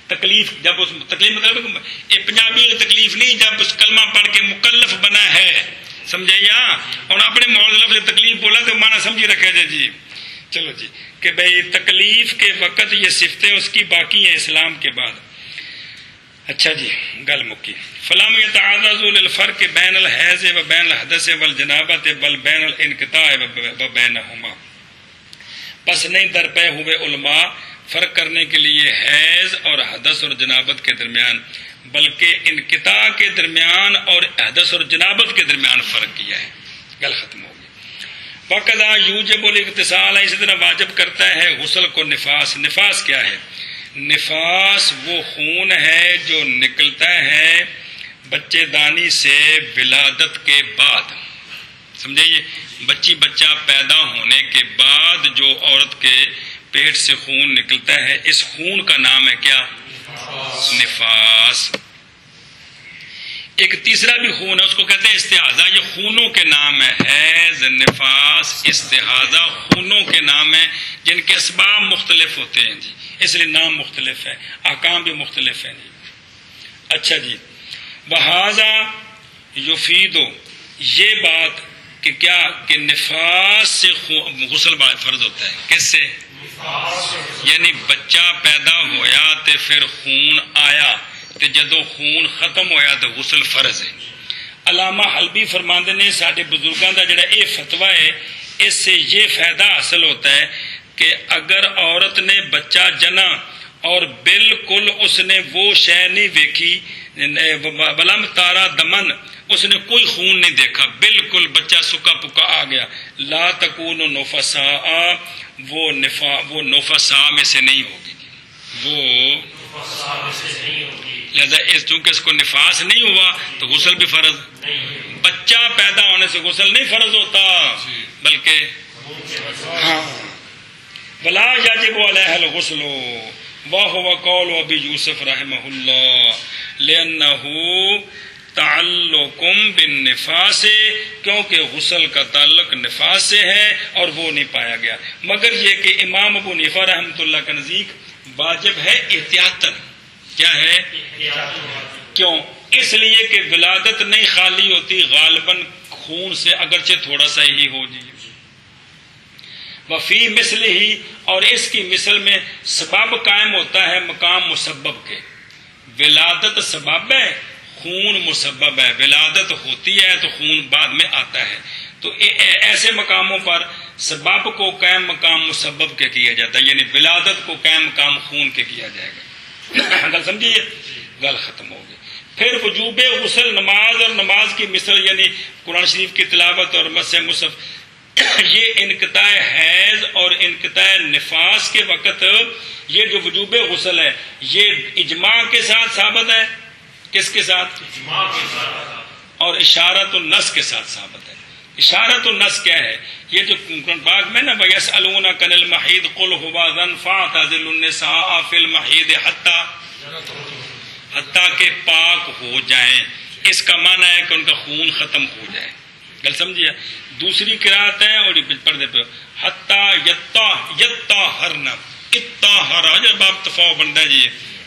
S1: تکلیف جب اس تکلیف مطلب یہ پنجابی تکلیف نہیں، جب اس کلمہ پڑھ کے مکلف بنا ہے، سمجھے یا اور اپنے مول لفظ تکلیف بولا تو معنی سمجھی رکھا جائے جی۔ چلو جی کہ بھئی تکلیف کے وقت یہ صفتیں اس کی باقی ہیں اسلام کے بعد۔ اچھا جی گل مکی، فلم يتعرض للفرق بین الحیض و بین الحدث والجنابت بل بین الانقطاع و بینہما، پس نہیں درپے ہوئے علماء فرق کرنے کے لیے حیض اور حدث اور جنابت کے درمیان، بلکہ انقطاع کے درمیان اور حدث اور جنابت کے درمیان فرق کیا ہے، گل ختم ہو گئی۔ وقضا یوجب الاغتسال، اسی طرح واجب کرتا ہے غسل کو نفاس۔ نفاس کیا ہے؟ نفاس وہ خون ہے جو نکلتا ہے بچے دانی سے ولادت کے بعد، سمجھے یہ بچہ پیدا ہونے کے بعد جو عورت کے پیٹ سے خون نکلتا ہے، اس خون کا نام ہے کیا؟ نفاس۔ ایک تیسرا بھی خون ہے اس کو کہتے ہیں استحاضہ، یہ خونوں کے نام ہے، حیض، نفاس، استحاضہ خونوں کے نام ہیں جن کے اسباب مختلف ہوتے ہیں جی، اس لیے نام مختلف ہے، احکام بھی مختلف ہیں جی۔ اچھا جی وہذا یفیدو، یہ بات کہ کیا کہ نفاس سے غسل فرض ہوتا ہے، کس سے؟ یعنی بچہ پیدا ہویا تے پھر خون آیا تے جدو خون ختم ہویا تو غسل فرض ہے۔ علامہ حلبی فرماندے نے ساڈے بزرگاں دا جڑا یہ فتویٰ ہے، اس سے یہ فائدہ حاصل ہوتا ہے کہ اگر عورت نے بچہ جنا اور بالکل اس نے وہ شے نہیں دیکھی، ولم تارا دمن، اس نے کوئی خون نہیں دیکھا، بالکل بچہ سکا پکا آ گیا، لا تکون نفساء، وہ نفساء میں سے نہیں ہوگی، وہ لہذا اس چونکہ اس کو نفاس نہیں ہوا تو غسل بھی فرض، بچہ پیدا ہونے سے غسل نہیں فرض ہوتا بلکہ ہاں ولا یجب علیہ الغسل وهو قول ابی یوسف رحمہ اللہ لأنه تعلق بالنفاس، کیونکہ غسل کا تعلق نفاس سے ہے اور وہ نہیں پایا گیا، مگر یہ کہ امام ابو حنیفہ رحمۃ اللہ کے نزدیک واجب ہے احتیاطاً، کیا ہے؟ کیوں؟ اس لیے کہ ولادت نہیں خالی ہوتی غالباً خون سے، اگرچہ تھوڑا سا ہی ہو جی، وفی مثل ہی، اور اس کی مثل میں سبب قائم ہوتا ہے مقام مسبب کے، ولادت سبب ہے، خون مسبب ہے، ولادت ہوتی ہے تو خون بعد میں آتا ہے، تو ایسے مقاموں پر سبب کو قائم مقام مسبب کے کیا جاتا ہے، یعنی ولادت کو قائم مقام خون کے کیا جائے گا. گل سمجھیے، گل ختم ہو گئی. پھر وجوب غسل نماز اور نماز کی مثل یعنی قرآن شریف کی تلاوت اور مس مصحف، یہ انقطاع حیض اور انقطاع نفاس کے وقت یہ جو وجوب غسل ہے یہ اجماع کے ساتھ ثابت ہے. کس کے ساتھ؟ اور اشارت النص کے ساتھ ثابت ہے. اشارت النص کیا ہے؟ یہ جو قرآن پاک میں نا وَيَسْأَلُونَكَ عَنِ الْمَحِيضِ قُلْ هُوَ أَذًى فَاعْتَزِلُوا النِّسَاءَ فِي الْمَحِيضِ حتیٰ کہ پاک ہو جائیں. اس کا معنی ہے کہ ان کا خون ختم ہو جائے. گل سمجھیے. دوسری قرات ہے اور پردے پہ حتیٰ یطہرن، اتہر جب آپ تفاو بنتا ہے جی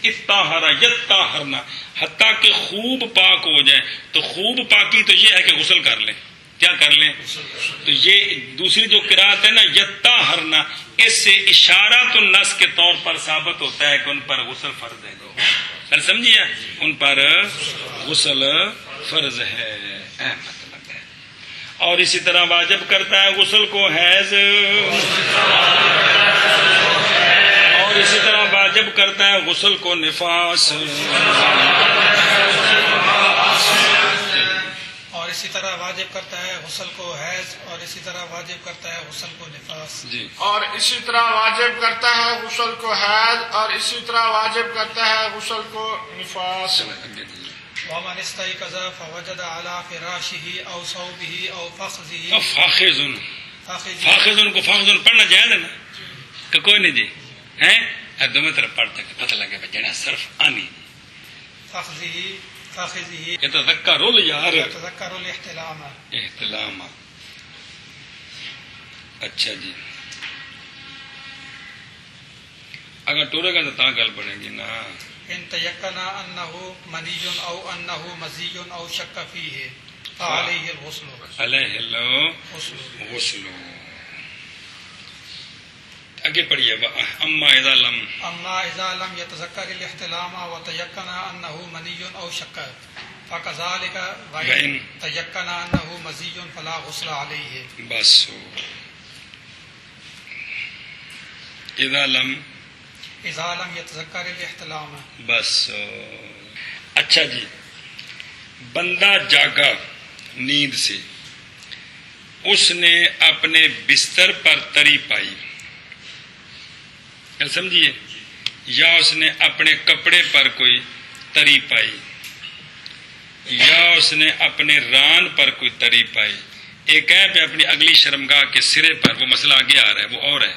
S1: اتہر یطہرن، حتیٰ کہ خوب پاک ہو جائے. تو خوب پاکی تو یہ ہے کہ غسل کر لیں. کیا کر لیں؟ تو یہ دوسری جو قرات ہے نا یطہرن، اس سے اشارۃ النص کے طور پر ثابت ہوتا ہے کہ ان پر غسل فرض ہے. سمجھیے، ان پر غسل فرض ہے مطلب ہے. اور اسی طرح واجب کرتا ہے غسل کو حیض، اور اسی طرح واجب کرتا ہے غسل کو نفاس،
S2: اور اسی طرح واجب کرتا ہے غسل کو حیض، اور اسی طرح واجب کرتا ہے غسل کو نفاس.
S1: جی.
S3: اور اسی طرح واجب کرتا ہے غسل کو حیض، اور اسی طرح واجب کرتا ہے غسل کو نفاس.
S2: ومن استيقظ فوجد على فراشه او ثوبه او فخذه
S1: فاخذ کو فاخذ پڑھنا جائز ہے نا کہ کوئی نہیں جی ہیں دونوں طرف پڑھتا ہے پتہ لگے بچنا صرف آنی
S2: فخذه
S1: يتذكر اليار
S2: يتذكر الاحتلام
S1: احتلام. اچھا جی، اگر ٹورے گا تو گل پڑے گی نا.
S2: ان تيقن انه مني او انه مزي او شك فيه فعليه الغسل.
S1: علیہ الغسل. آگے پڑھیے. اما اذا لم
S2: يتذكر الاحتلام وتيقن انه مني او شك فكذلك وان تيقن انه مزي فلا غسل عليه.
S1: بس اذا لم
S2: يتذكر الاحتلام.
S1: بس. اچھا جی، بندہ جاگا نیند سے، اس نے اپنے بستر پر تری پائی، سمجھیے، یا اس نے اپنے کپڑے پر کوئی تری پائی، یا اس نے اپنے ران پر کوئی تری پائی. ایک ہے پہ اپنی اگلی شرمگاہ کے سرے پر، وہ مسئلہ آگے آ رہا ہے، وہ اور ہے،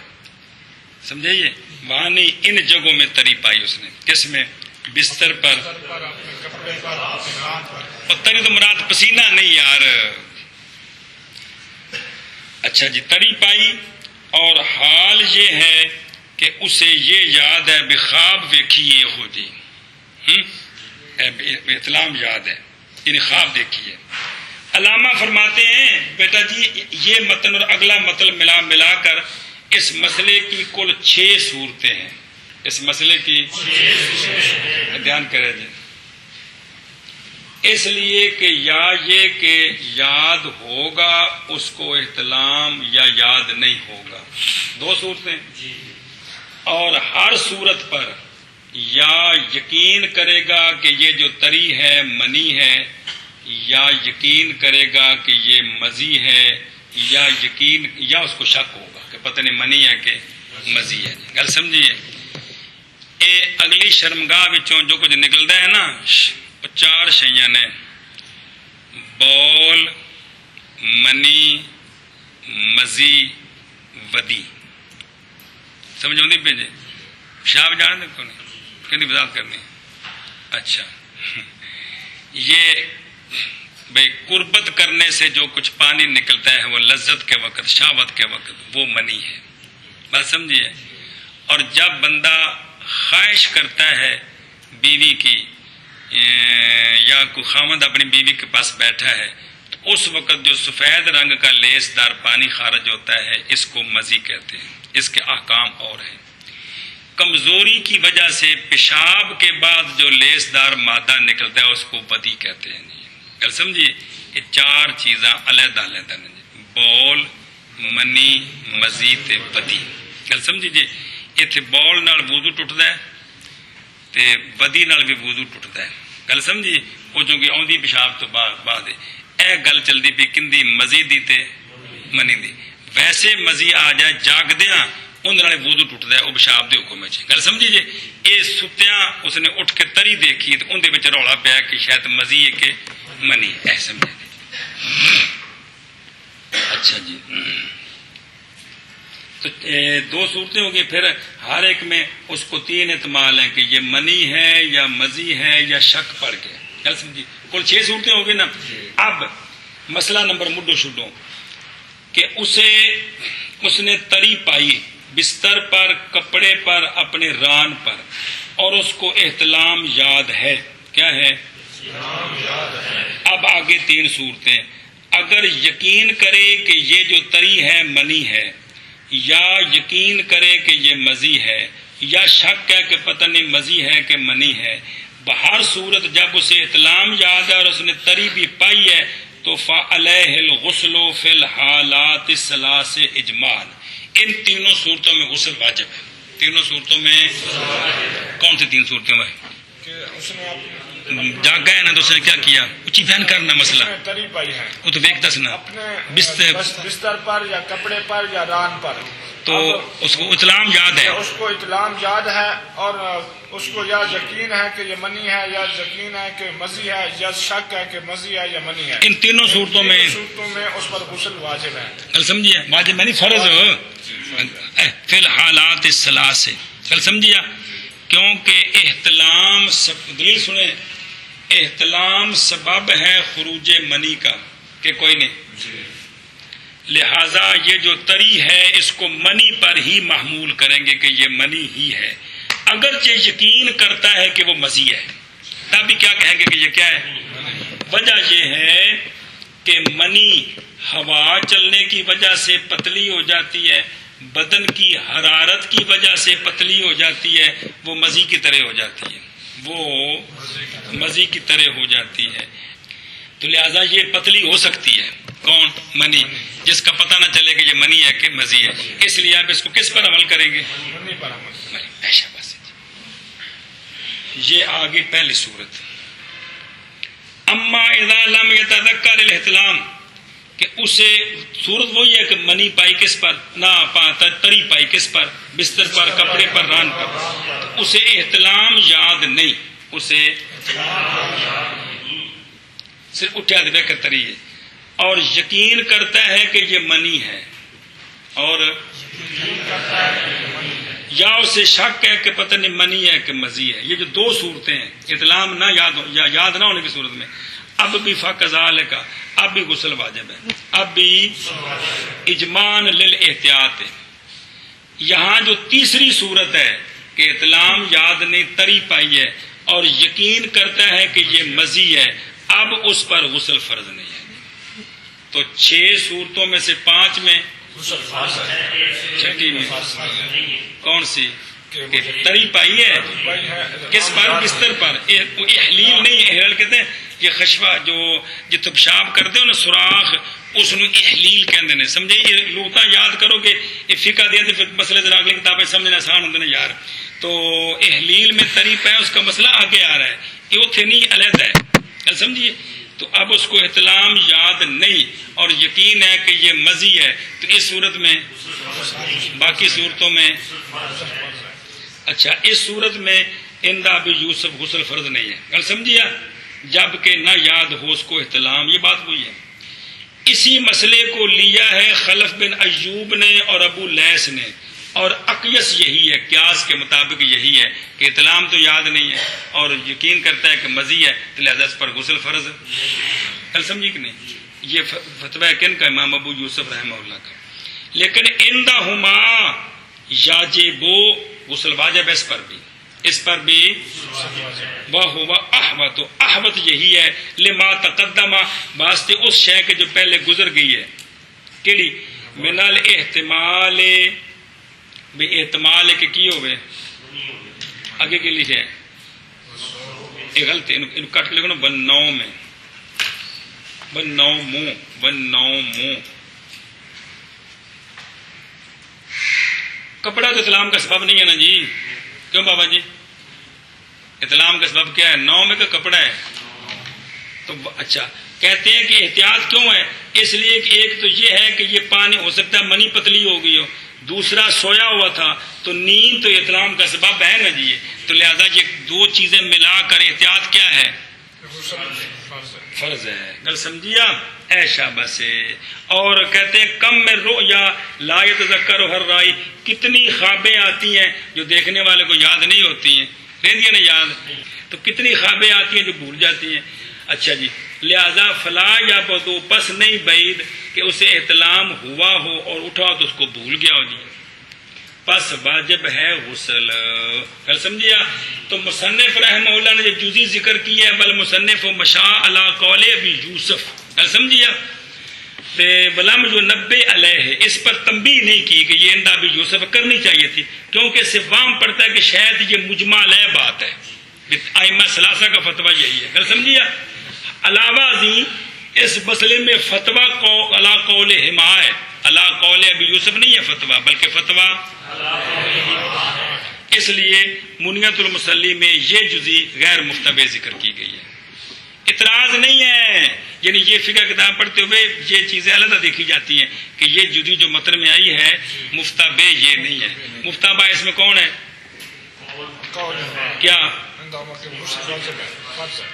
S1: سمجھائیے. وہاں نہیں، ان جگہوں میں تری پائی اس نے. کس میں؟ بستر پر. اور تری تو مراد پسینہ نہیں یار. اچھا جی، تری پائی، اور حال یہ ہے کہ اسے یہ یاد ہے بے خواب ویکھیے ہو جی، احتلام یاد ہے، یعنی خواب دیکھیے. علامہ فرماتے ہیں بیٹا جی یہ متن اور اگلا متن ملا کر اس مسئلے کی کل 6 صورتیں ہیں. اس مسئلے کی دھیان کرے جی. اس لیے کہ یا یہ کہ یاد ہوگا اس کو احتلام یا یاد نہیں ہوگا، 2 صورتیں. اور ہر صورت پر یا یقین کرے گا کہ یہ جو تری ہے منی ہے، یا یقین کرے گا کہ یہ مزی ہے، یا یقین یا اس کو شک ہوگا کہ پتہ نہیں منی ہے کہ مزی ہے. گل سمجھیے. اے اگلی شرمگاہ وچوں جو کچھ نکلتا ہے نا، 4 شیاں نے: بول، منی، مزی، ودی. سمجھ آتی پہ جی؟ پیشاب جان دے کو نہیں کہ وضاحت کرنی. اچھا، یہ بھائی قربت کرنے سے جو کچھ پانی نکلتا ہے وہ لذت کے وقت، شہوت کے وقت، وہ منی ہے. بات سمجھیے. اور جب بندہ خواہش کرتا ہے بیوی کی، یا کوئی خامد اپنی بیوی کے پاس بیٹھا ہے، تو اس وقت جو سفید رنگ کا لیس دار پانی خارج ہوتا ہے اس کو مزی کہتے ہیں. اس کے احکام اور ہیں. کمزوری کی وجہ سے پیشاب کے بعد جو لیسدار مادہ نکلتا ہے اس کو ودی کہتے ہیں جی. گل سمجھیے یہ 4 چیزاں علیحدہ علیحدہ نے جی. بول منی مزی تے ودی. گل سمجھی جی. اتنے بول نال وضو ٹوٹتا ہے تے ودی نال بھی وضو ٹوٹتا ہے. گل سمجھی. وہ جو کہ آدھی پیشاب تو بعد اے گل چلتی پی کندی مزی دی تے منی دی. ویسے مزی آ جائے جاگدیاں اندر وضو ٹوٹتا ہے وہ پیشاب دے حکم ہے. گل سمجھی جی. یہ ستیاں اس نے اٹھ کے تری دیکھی تو اندر رولا پیا کہ شاید مزی ہے کہ منی ہے. سمجھے. اچھا جی. تو 2 صورتیں ہو گئی. پھر ہر ایک میں اس کو 3 احتمال ہیں کہ یہ منی ہے یا مزی ہے یا شک پڑ کے. گل سمجھی. کل 6 صورتیں ہو گئی نا. اب مسئلہ نمبر مڈو شڈو کہ اس نے تری پائی بستر پر کپڑے پر اپنے ران پر اور اس کو احتلام یاد ہے. کیا ہے؟ اب آگے 3 صورتیں. اگر یقین کرے کہ یہ جو تری ہے منی ہے یا یقین کرے کہ یہ مزی ہے یا شک ہے کہ پتہ نہیں مزی ہے کہ منی ہے، بہر صورت جب اسے احتلام یاد ہے اور اس نے تری بھی پائی ہے تو فعلیہ الغسل فی الحالات الثلاث اجماعاً. ان 3 صورتوں میں غسل واجب ہے. 3 صورتوں میں کون سی 3 صورتیں ہیں؟ جاگا ہے نا تو اس نے کیا کیا؟ اچھی بیان کرنا مسئلہ
S3: تری پائی ہے
S1: وہ تو دیکھ دس نا
S3: بستر پر یا کپڑے پر یا ران پر
S1: تو اس کو اطلام یاد ہے.
S3: اس کو اطلام یاد ہے اور اس کو یا یقین ہے کہ یہ منی ہے یا یقین ہے کہ مزی ہے یا شک ہے کہ مزی ہے یا منی ہے.
S1: ان 3 صورتوں میں
S3: اس پر غسل واجب ہے.
S1: کل سمجھیے. واجب یعنی فرض فی الحالات الثلاث. کل سمجھیا. کیونکہ احتلام دلیل سنیں احتلام سبب ہے خروج منی کا کہ کوئی نہیں. لہذا یہ جو تری ہے اس کو منی پر ہی محمول کریں گے کہ یہ منی ہی ہے. اگرچہ یقین کرتا ہے کہ وہ مزی ہے تب بھی کیا کہیں گے کہ یہ کیا ہے. وجہ یہ ہے کہ منی ہوا چلنے کی وجہ سے پتلی ہو جاتی ہے، بدن کی حرارت کی وجہ سے پتلی ہو جاتی ہے، وہ مزی کی طرح ہو جاتی ہے. وہ مزی کی طرح ہو جاتی ہے. تو لہذا یہ پتلی ہو سکتی ہے. کون؟ منی. جس کا پتہ نہ چلے کہ یہ منی ہے کہ مزی ہے. اس لیے آپ اس کو کس پر عمل کریں گے؟ ایشا بس. یہ آگے پہلی صورت. اما اذا لم يتذکر الاحتلام کہ اسے صورت وہی ہے کہ منی پائی کس پر؟ نہ تری پائی کس پر؟ بستر پر کپڑے پر ران پر. تو اسے احتلام یاد نہیں. اسے صرف اٹھا دے کر تری ہے اور یقین کرتا ہے کہ یہ منی ہے اور یا اسے شک ہے کہ پتہ نہیں منی ہے کہ مزی ہے. یہ جو 2 صورتیں ہیں احتلام نہ یاد نہ ہونے کی صورت میں اب بھی فقضال کا اب بھی غسل واجب ہے. اب بھی اجمان للاحتیاط ہے. یہاں جو تیسری صورت ہے کہ احتلام یاد نہیں تری پائی ہے اور یقین کرتا ہے کہ یہ مزی ہے، اب اس پر غسل فرض نہیں ہے. تو 6 صورتوں میں سے 5 میں چھٹی میں کون سی؟ کہ تری پائی ہے کس پر؟ بستر پر. احلیل نہیں، احلال کہتے ہیں یہ خشبہ جو جتنے پیشاب کرتے ہو نا سوراخ اس نو احلیل کہندے نے. سمجھے؟ یہ لوتا یاد کرو کہ یہ فقہ دیا تو مسئلے ذرا اگلی کتابیں سمجھنا آسان ہوتے ہیں یار. تو احلیل میں تری پایا اس کا مسئلہ آگے آ رہا ہے، یہ اتنے نہیں علیحدہ ہے. سمجھیے. تو اب اس کو احتلام یاد نہیں اور یقین ہے کہ یہ مزی ہے تو اس صورت میں باقی صورتوں میں اچھا اس صورت میں اندہ ابو یوسف غسل فرض نہیں ہے. گل سمجھیا. جب کہ نہ یاد ہو اس کو احتلام. یہ بات وہی ہے. اسی مسئلے کو لیا ہے خلف بن ایوب نے اور ابو لیث نے اور اقیس یہی ہے، قیاس کے مطابق یہی ہے کہ احتلام تو یاد نہیں ہے اور یقین کرتا ہے کہ مزی ہے تو لہذا اس پر غسل فرض ہے. کل سمجھی کہ نہیں؟ یہ فتویٰ کن کا؟ امام ابو یوسف رحمہ اللہ کا. لیکن اندہما یاجبو غسل واجب اس پر بھی، اس پر بھی وہو احوط. احوط یہی ہے لما تقدم واسطے اس شے کے جو پہلے گزر گئی ہے. کیڑی؟ من الاحتمال بے احتمال کہ کی ہوئے آگے کے لکھے یہ غلط ہے، کٹ کے لکھو نا بنو میں، بنو منہ، بنو منہ۔ کپڑا تو اسلام کا سبب نہیں ہے نا جی، کیوں بابا جی؟ اسلام کا سبب کیا ہے؟ نو میں کا کپڑا ہے تو اچھا کہتے ہیں کہ احتیاط کیوں ہے؟ اس لیے کہ ایک تو یہ ہے کہ یہ پانی ہو سکتا ہے منی پتلی ہو گئی ہو، دوسرا سویا ہوا تھا تو نیند تو اسلام کا سبب ہے نا جی، تو لہذا یہ دو چیزیں ملا کر احتیاط کیا ہے؟ فرض ہے۔ گل سمجھیا؟ اے شاباش۔ اور کہتے ہیں کم میں رؤیا لا یتذکر ہر رائی، کتنی خوابیں آتی ہیں جو دیکھنے والے کو یاد نہیں ہوتی ہیں، رہتی ہے نا یاد، تو کتنی خوابیں آتی ہیں جو بھول جاتی ہیں۔ اچھا جی، لہذا فلا یا بدو، پس نہیں بعید کہ اسے احتلام ہوا ہو اور اٹھا تو اس کو بھول گیا ہو جی، پس واجب ہے غسل۔ پھر سمجھیا؟ تو مصنف رحمہ اللہ نے جو جزی ذکر کی ہے، بل مصنف و مشاء علی قول ابی یوسف، پھر سمجھیا؟ بلام جو نبے علیہ، اس پر تنبیہ نہیں کی کہ یہ اندہ ابی یوسف کرنی چاہیے تھی، کیونکہ اس سے وام پڑتا ہے کہ شاید یہ مجمع علیہ بات ہے، ائمہ ثلاثہ کا فتویٰ یہی ہے۔ پھر سمجھیا؟ علاوہ ازیں اس مسئلے میں فتویٰ علی قول ہما ہے، علی قول ابی یوسف نہیں ہے فتویٰ، بلکہ فتویٰ، اس لیے منیت المصلی میں یہ جزی غیر مفتبع ذکر کی گئی ہے۔ اعتراض نہیں ہے، یعنی یہ فقہ کتاب پڑھتے ہوئے یہ چیزیں علیحدہ دیکھی جاتی ہیں کہ یہ جزی جو متن میں آئی ہے مفتبع یہ نہیں ہے۔ مفتبع اس میں کون ہے؟ کیا؟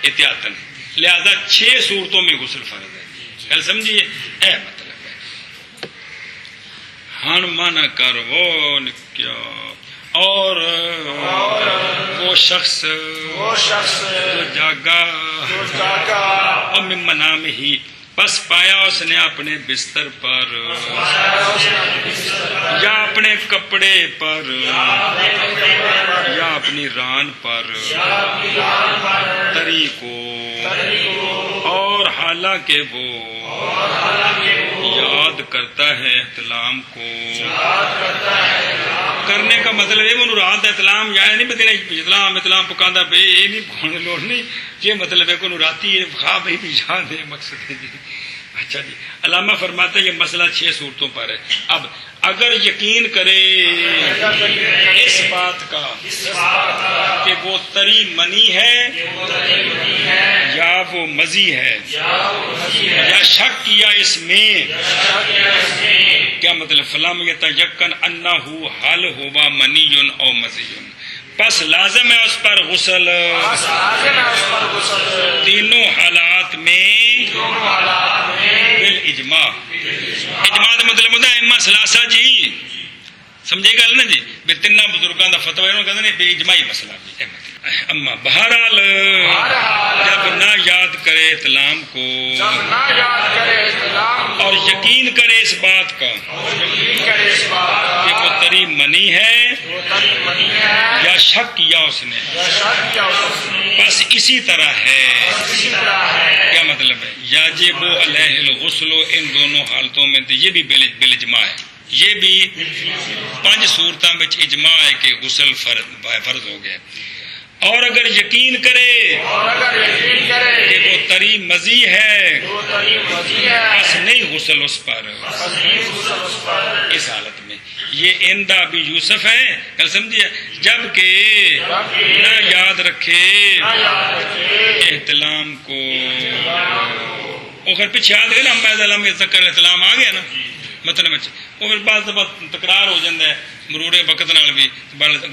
S1: احتیاطاً، لہذا 6 صورتوں میں غسل فرض ہے۔ کل سمجھیے؟ اے مطلب ہے ہن مانا کر وہ کیا، اور وہ شخص جو جاگا اور من منام ہی، پس پایا اس نے اپنے بستر پر یا اپنے کپڑے پر یا اپنی ران پر تری کو، اور حالانکہ وہ یاد کرتا ہے احتلام کو۔ کرنے کا مطلب ہے وہ رات احتلام یا نہیں بدلے احتلام پکاندہ پہ، یہ نہیں لوڑ نہیں، یہ مطلب ہے کہ راتی خواب ہی بھی یاد ہے، مقصد ہے جی۔ اچھا جی، علامہ فرماتا ہے یہ مسئلہ 6 صورتوں پر ہے۔ اب اگر یقین کرے اس بات کا کہ وہ تری منی ہے یا وہ مزی ہے، یا شک کیا اس میں، کیا مطلب؟ فلم یتیقن انہ حل ہوا منی او مزی، پس لازم ہے اس پر غسل تینوں حالات میں بالاجماع۔ اجماع کا مطلب ہوتا ہے ائمہ ثلاثہ جی، سمجھے گا نا جی، بے تینوں بزرگوں کا فتویٰ انہوں کہتے ہیں بے اجماعی مسئلہ بھی۔ اما بہرحال جب نہ یاد کرے احتلام کو اور یقین کرے اس بات کا کہ وہ تری منی ہے یا شک کیا اس نے، بس اسی طرح ہے۔ کیا مطلب ہے؟ یجب علیہ الغسل، ان دونوں حالتوں میں یہ بھی بالاجماع ہے، یہ بھی 5 صورتوں میں اجماع ہے کہ غسل فرض ہو گیا۔ اور اگر یقین کرے کہ وہ تری مزی ہے، بس نہیں غسل اس پر اس حالت میں۔ یہ اندہ ابی یوسف ہے، کل سمجھیے، جبکہ نہ یاد رکھے احتلام کو۔ اگر پیچھے یاد گئے نا ہم ذکر احتلام آ گیا نا مطلب، وہ پھر بعض دفعہ تکرار ہو جاتا ہے مرور وقت نال بھی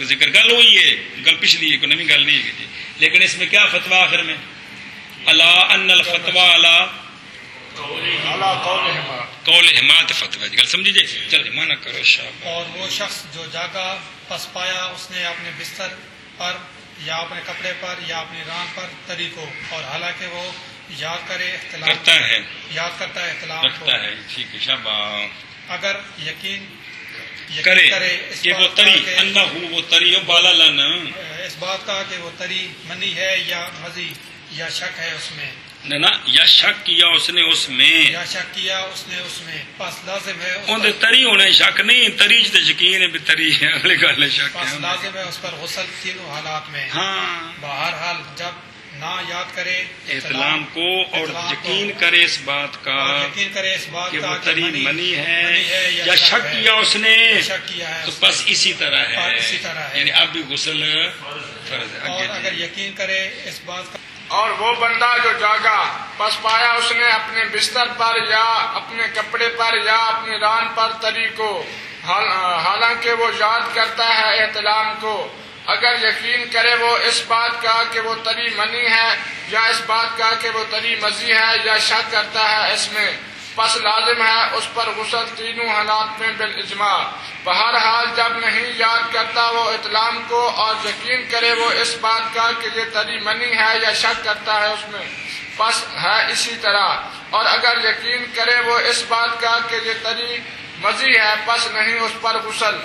S1: ذکر گل ہوئی ہے، گل پچھلی ہے، کوئی نئی گل نہیں ہے جی۔ لیکن اس میں کیا فتویٰ آخر میں؟ الا ان الفتویٰ علی قول حمات فتویٰ، گل سمجھی جی؟ چل مانا کرو شاہ۔
S2: اور وہ شخص جو جاگا پس پایا اس نے اپنے بستر پر یا اپنے کپڑے پر یا اپنی ران پر تری کو، اور حالانکہ وہ یاد کرے احتلام
S1: کرتا ہے،
S2: یاد کرتا ہے احتلام
S1: رکھتا ہے، ٹھیک ہے شاباش۔
S2: اگر یقین
S1: کرے
S2: اس
S1: کہ وہ
S2: بات کا
S1: تری
S2: کہ
S1: انہ وہ تری ہو بالا لانا،
S2: اس بات کا کہ وہ تری منی ہے یا مزی یا شک ہے اس میں،
S1: نہ یا شک کیا اس نے اس میں،
S2: یا شک کیا اس نے اس میں، پس لازم ہے اس
S1: اندر
S2: پر
S1: تری ہونے شک نہیں، تری تے یقین ہے بھی تری ہے، اگلی گل شک
S2: پس
S1: ہے۔
S2: لازم ہے اس پر غسل تینوں حالات میں۔
S1: ہاں،
S2: بہرحال جب نہ یاد کرے
S1: احتلام کو اور
S2: احتلام کو،
S1: یقین کرے اس بات کا
S2: اور یقین کرے اس بات
S1: کہ
S2: کا
S1: وہ تری منی ہے
S2: یا
S1: یا شک
S2: ہے،
S1: کیا اس نے
S2: یا شک کیا ہے
S1: تو
S2: اس
S1: بس
S2: نے،
S1: اسی طرح
S2: اور
S1: ہے،
S2: اسی طرح ہے۔
S1: یعنی اب بھی غسل فرض ہے۔
S2: اور
S1: آگے
S2: اگر
S1: جی۔
S2: یقین کرے اس بات کا
S3: اور وہ بندہ جو جاگا پس پایا اس نے اپنے بستر پر یا اپنے کپڑے پر یا اپنی ران پر تری کو، حالانکہ وہ یاد کرتا ہے احتلام کو، اگر یقین کرے وہ اس بات کا کہ وہ تری منی ہے یا اس بات کا کہ وہ تری مزی ہے یا شک کرتا ہے اس میں، پس لازم ہے اس پر غسل تینوں حالات میں بالاجماع۔ بہرحال جب نہیں یاد کرتا وہ احتلام کو اور یقین کرے وہ اس بات کا کہ یہ تری منی ہے یا شک کرتا ہے اس میں، پس ہے اسی طرح۔ اور اگر یقین کرے وہ اس بات کا کہ یہ تری مزی ہے پس نہیں اس پر غسل،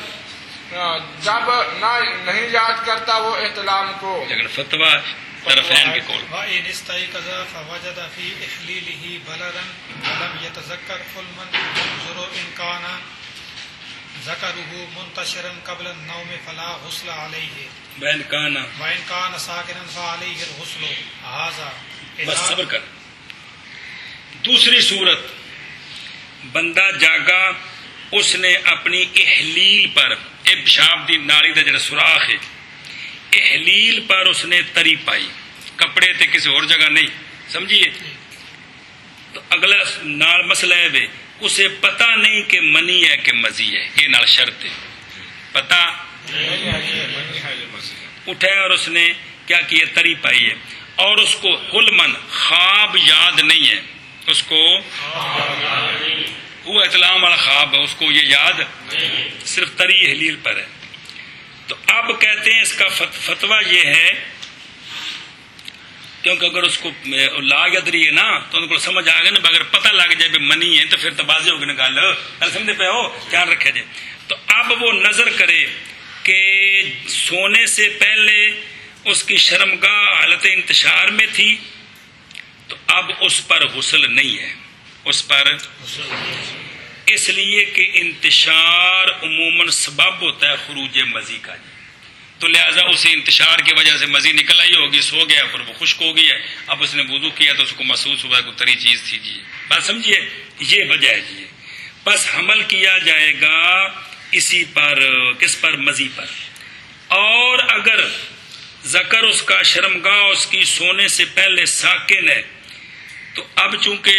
S3: جب نہیں یاد کرتا وہ احتلام کو۔
S1: لیکن فتویٰ طرفین کے قول
S2: وَإِنِ اسْتَيْقَظَ فَوَجَدَ فِي إِحْلِيلِهِ بَلَدًا وَلَمْ يَتَذَكَّرْ حُلْمًا يَنْظُرُ إِنْ كَانَ ذَكَرُهُ مُنْتَشِرًا قبل النوم فلا غسل علیہ
S1: بین کانا،
S2: وَإِنْ كَانَ سَاكِنًا فَعَلَيْهِ الْغُسْلُ هَذَا
S1: بس صبر کر۔ دوسری صورت، بندہ جاگا، اس نے اپنی احلیل پر، پیشاب دی نالی دا جڑا سوراخ ہے، احلیل پر اس نے تری پائی، کپڑے تے کسی اور جگہ نہیں، سمجھیے؟ تو اگلا نال مسئلہ ہے بے اسے پتہ نہیں کہ منی ہے کہ مزی ہے، یہ نال شرط ہے، پتہ اٹھا اور اس نے کیا کیا، تری پائی ہے، اور اس کو حلمن خواب یاد نہیں ہے، اس کو وہ اطلاع والا خواب ہے، اس کو یہ یاد صرف تری احلیل پر ہے۔ تو اب کہتے ہیں اس کا فتویٰ یہ ہے، کیونکہ اگر اس کو لا یدری ہے نا تو ان کو سمجھ آ گیا نا، اگر پتہ لگ جائے بھی منی ہے تو پھر تو بازی ہوگی نا، گل سمجھتے پہ ہو، خیال رکھے جائے۔ تو اب وہ نظر کرے کہ سونے سے پہلے اس کی شرمگاہ حالت انتشار میں تھی، تو اب اس پر غسل نہیں ہے، اس پر اس لیے کہ انتشار عموماً سبب ہوتا ہے خروج مزی کا، تو لہٰذا اسے انتشار کی وجہ سے مزی نکل آئی ہوگی، سو گیا پر وہ خشک ہو گئی ہے، اب اس نے وضو کیا تو اس کو محسوس ہوا کہ تری چیز تھی جی، بات سمجھیے، یہ وجہ ہے جی۔ بس حمل کیا جائے گا اسی پر، کس پر، مزی پر۔ اور اگر ذکر اس کا شرمگاہ اس کی سونے سے پہلے ساکن ہے، تو اب چونکہ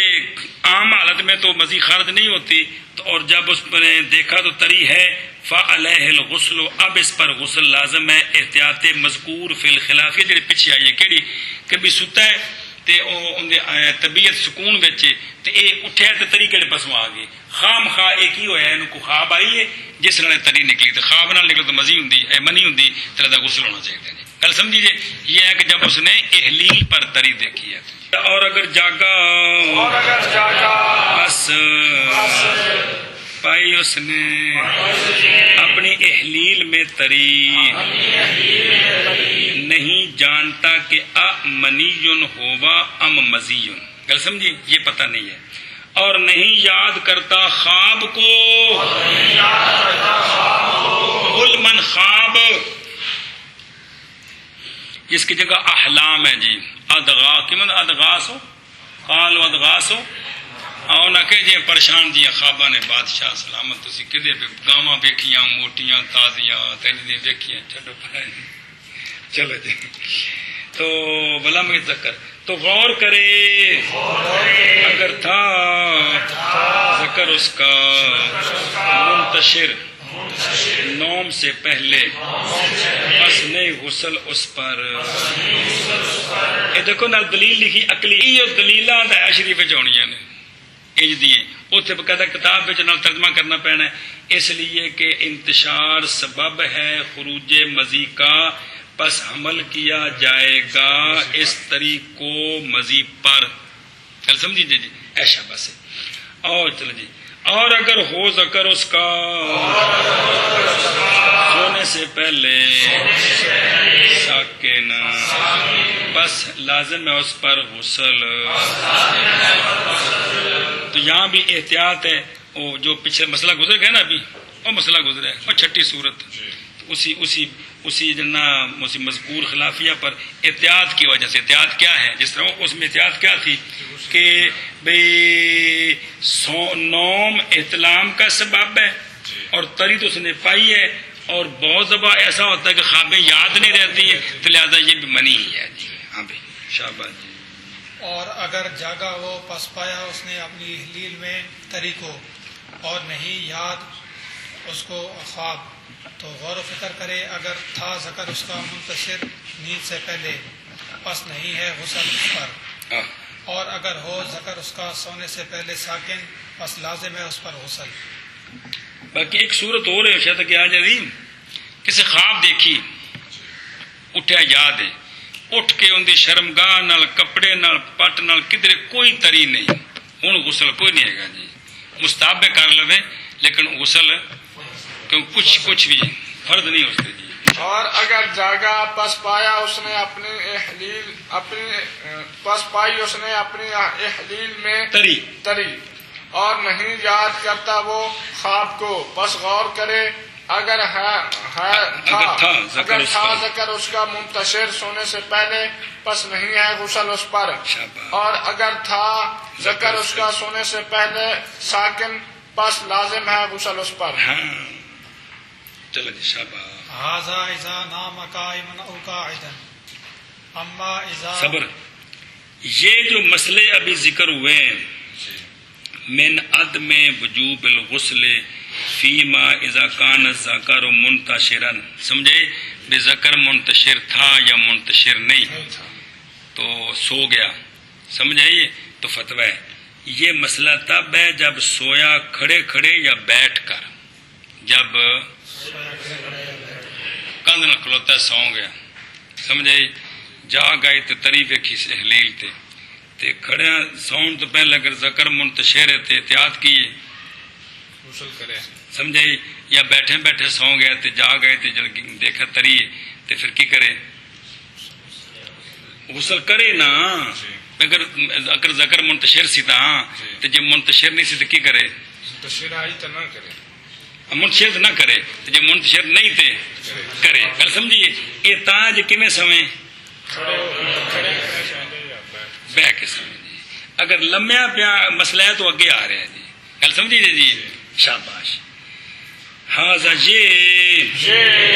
S1: عام حالت میں تو مزی خارج نہیں ہوتی، تو اور جب اس نے دیکھا تو تری ہے، فعلیہ الغسل، اب اس پر غسل لازم ہے، احتیاط مذکور فی الخلاف، یہ جڑی پیچھے آئی ہے کیڑی کہ بھی ستا ہے تے او طبیعت سکون وچ تے اے اٹھیا تے تری کہڑے پسوں آ گئی، خام خواہ ایک ہی ہویا، انہوں کو خواب آئی ہے جس نے تری نکلی، تو خواب نہ نکلے تو مزی ہوندی ہے، منی ہوندی، تو دا غسل ہونا چاہیے جی۔ گل سمجھیے، یہ ہے کہ جب اس نے احلیل پر تری دیکھی ہے، اور اگر جاگا بس پائی اس نے اپنی احلیل میں تری، نہیں جانتا کہ منیون ہوا ام مزیون، گل سمجھی، یہ پتہ نہیں ہے، اور نہیں یاد کرتا خواب کو، علمن خواب، جس کی جگہ احلام ہے جی، ادغاس ہو، قال ادغاس ہو، آؤ نہ کہ جی پریشان جی خوابہ نے بادشاہ سلامت تسی کدے پہ گاواں ویکھیاں موٹیاں تازیاں تین دی ویکھیاں، چھڈو چلو جی۔ تو ولم یذکر، تو غور کرے اگر تھا ذکر اس کا منتشر نوم سے پہلے، بس نہیں غسل اس پر۔ یہ دیکھو نا دلیل لکھی عقلی، یہ دلیلاں دا شریف وچ ہونیاں نے انج دیے، اتنے باقاعدہ کتاب وچ نال ترجمہ کرنا پینا ہے، اس لیے کہ انتشار سبب ہے خروج مزی کا، پس حمل کیا جائے گا اس طریق کو مزی پر، چل سمجھیے جی، ایسا بس ہے۔ اور چلو جی، اور اگر ہو ذکر اس کا سونے سے پہلے ساکن، بس لازم ہے اس پر غسل. تو یہاں بھی احتیاط ہے. وہ جو پیچھے مسئلہ گزر گیا نا ابھی، وہ مسئلہ گزرا ہے، اور چھٹی صورت اسی مذکور خلافیہ پر احتیاط کی وجہ سے. احتیاط کیا ہے؟ جس طرح اس میں احتیاط کیا تھی کہ بھئی نوم احتلام کا سبب ہے اور تری تو اس نے پائی ہے، اور بہت دفعہ ایسا ہوتا ہے کہ خوابیں یاد نہیں رہتی ہیں، تو لہٰذا یہ بھی منی ہے. جی ہاں بھائی شاباش جی.
S2: اور اگر جاگا وہ پس پایا اس نے اپنی احلیل میں تری کو اور نہیں یاد اس کو خواب، تو غور و فکر کرے. اگر تھا ذکر اس کا منتشر نیند سے پہلے پس نہیں ہے غسل اس پر، اور اگر ہو ذکر اس کا سونے سے پہلے ساکن پس لازم ہے اس پر غسل.
S1: باقی ایک صورت اور ہے شاید کہ آج عظیم کسی خواب دیکھی، اٹھیا یاد ہے، اٹھ کے ان دی شرمگاہ نال کپڑے نال پٹ نال کدھر کوئی تری نہیں، ہوں غسل کوئی نہیں ہے گا جی. مستحب کر لوے لیکن غسل کیوں کچھ بھی فرض نہیں ہوتے جی.
S3: اور اگر جاگا پس پایا اس نے اپنی احلیل میں تری اور نہیں یاد کرتا وہ خواب کو، پس غور کرے. اگر تھا ذکر اس کا منتشر سونے سے پہلے پس نہیں ہے غسل اس پر، اور اگر تھا ذکر اس کا سونے سے پہلے ساکن پس لازم ہے غسل اس پر.
S1: چلو جی شاباش.
S2: ھذا اذا نام قائما او قاعدا اما اذا
S1: صبر. یہ جو مسئلے ابھی ذکر ہوئے من عدم وجوب الغسل فیما اذا کان الذکر منتشرا، سمجھے؟ بے ذکر منتشر تھا یا منتشر نہیں، تو سو گیا، سمجھے؟ تو فتویٰ ہے یہ مسئلہ تب ہے جب سویا کھڑے کھڑے یا بیٹھ کر. جب کندھ نہ کھلوتا سو گیا، سمجھے؟ جا گئے تو تری ویکھی احلیل تے کھڑے سون تو پہلے اگر ذکر منتشر ہے تو احتیاط کیے
S3: غسل کرے،
S1: سمجھے؟ یا بیٹھے بیٹھے سو گئے تو جا گئے تو دیکھا تری تو پھر کی کرے؟ غسل کرے نا. اگر ذکر منتشر سی تو جب منتشر نہیں سی تو کی کرے؟
S3: منتشر آئی تو نہ کرے،
S1: منتشر نہ کرے، تو جب منتشر نہیں تے کرے. گل سمجھیے؟ یہ تاج کیویں سمیں؟ بہ کے سمجھ. اگر لمیا پیا مسئلہ ہے تو اگے آ رہا ہے جی. گل سمجھیے جی. شاباش. ہاں یہ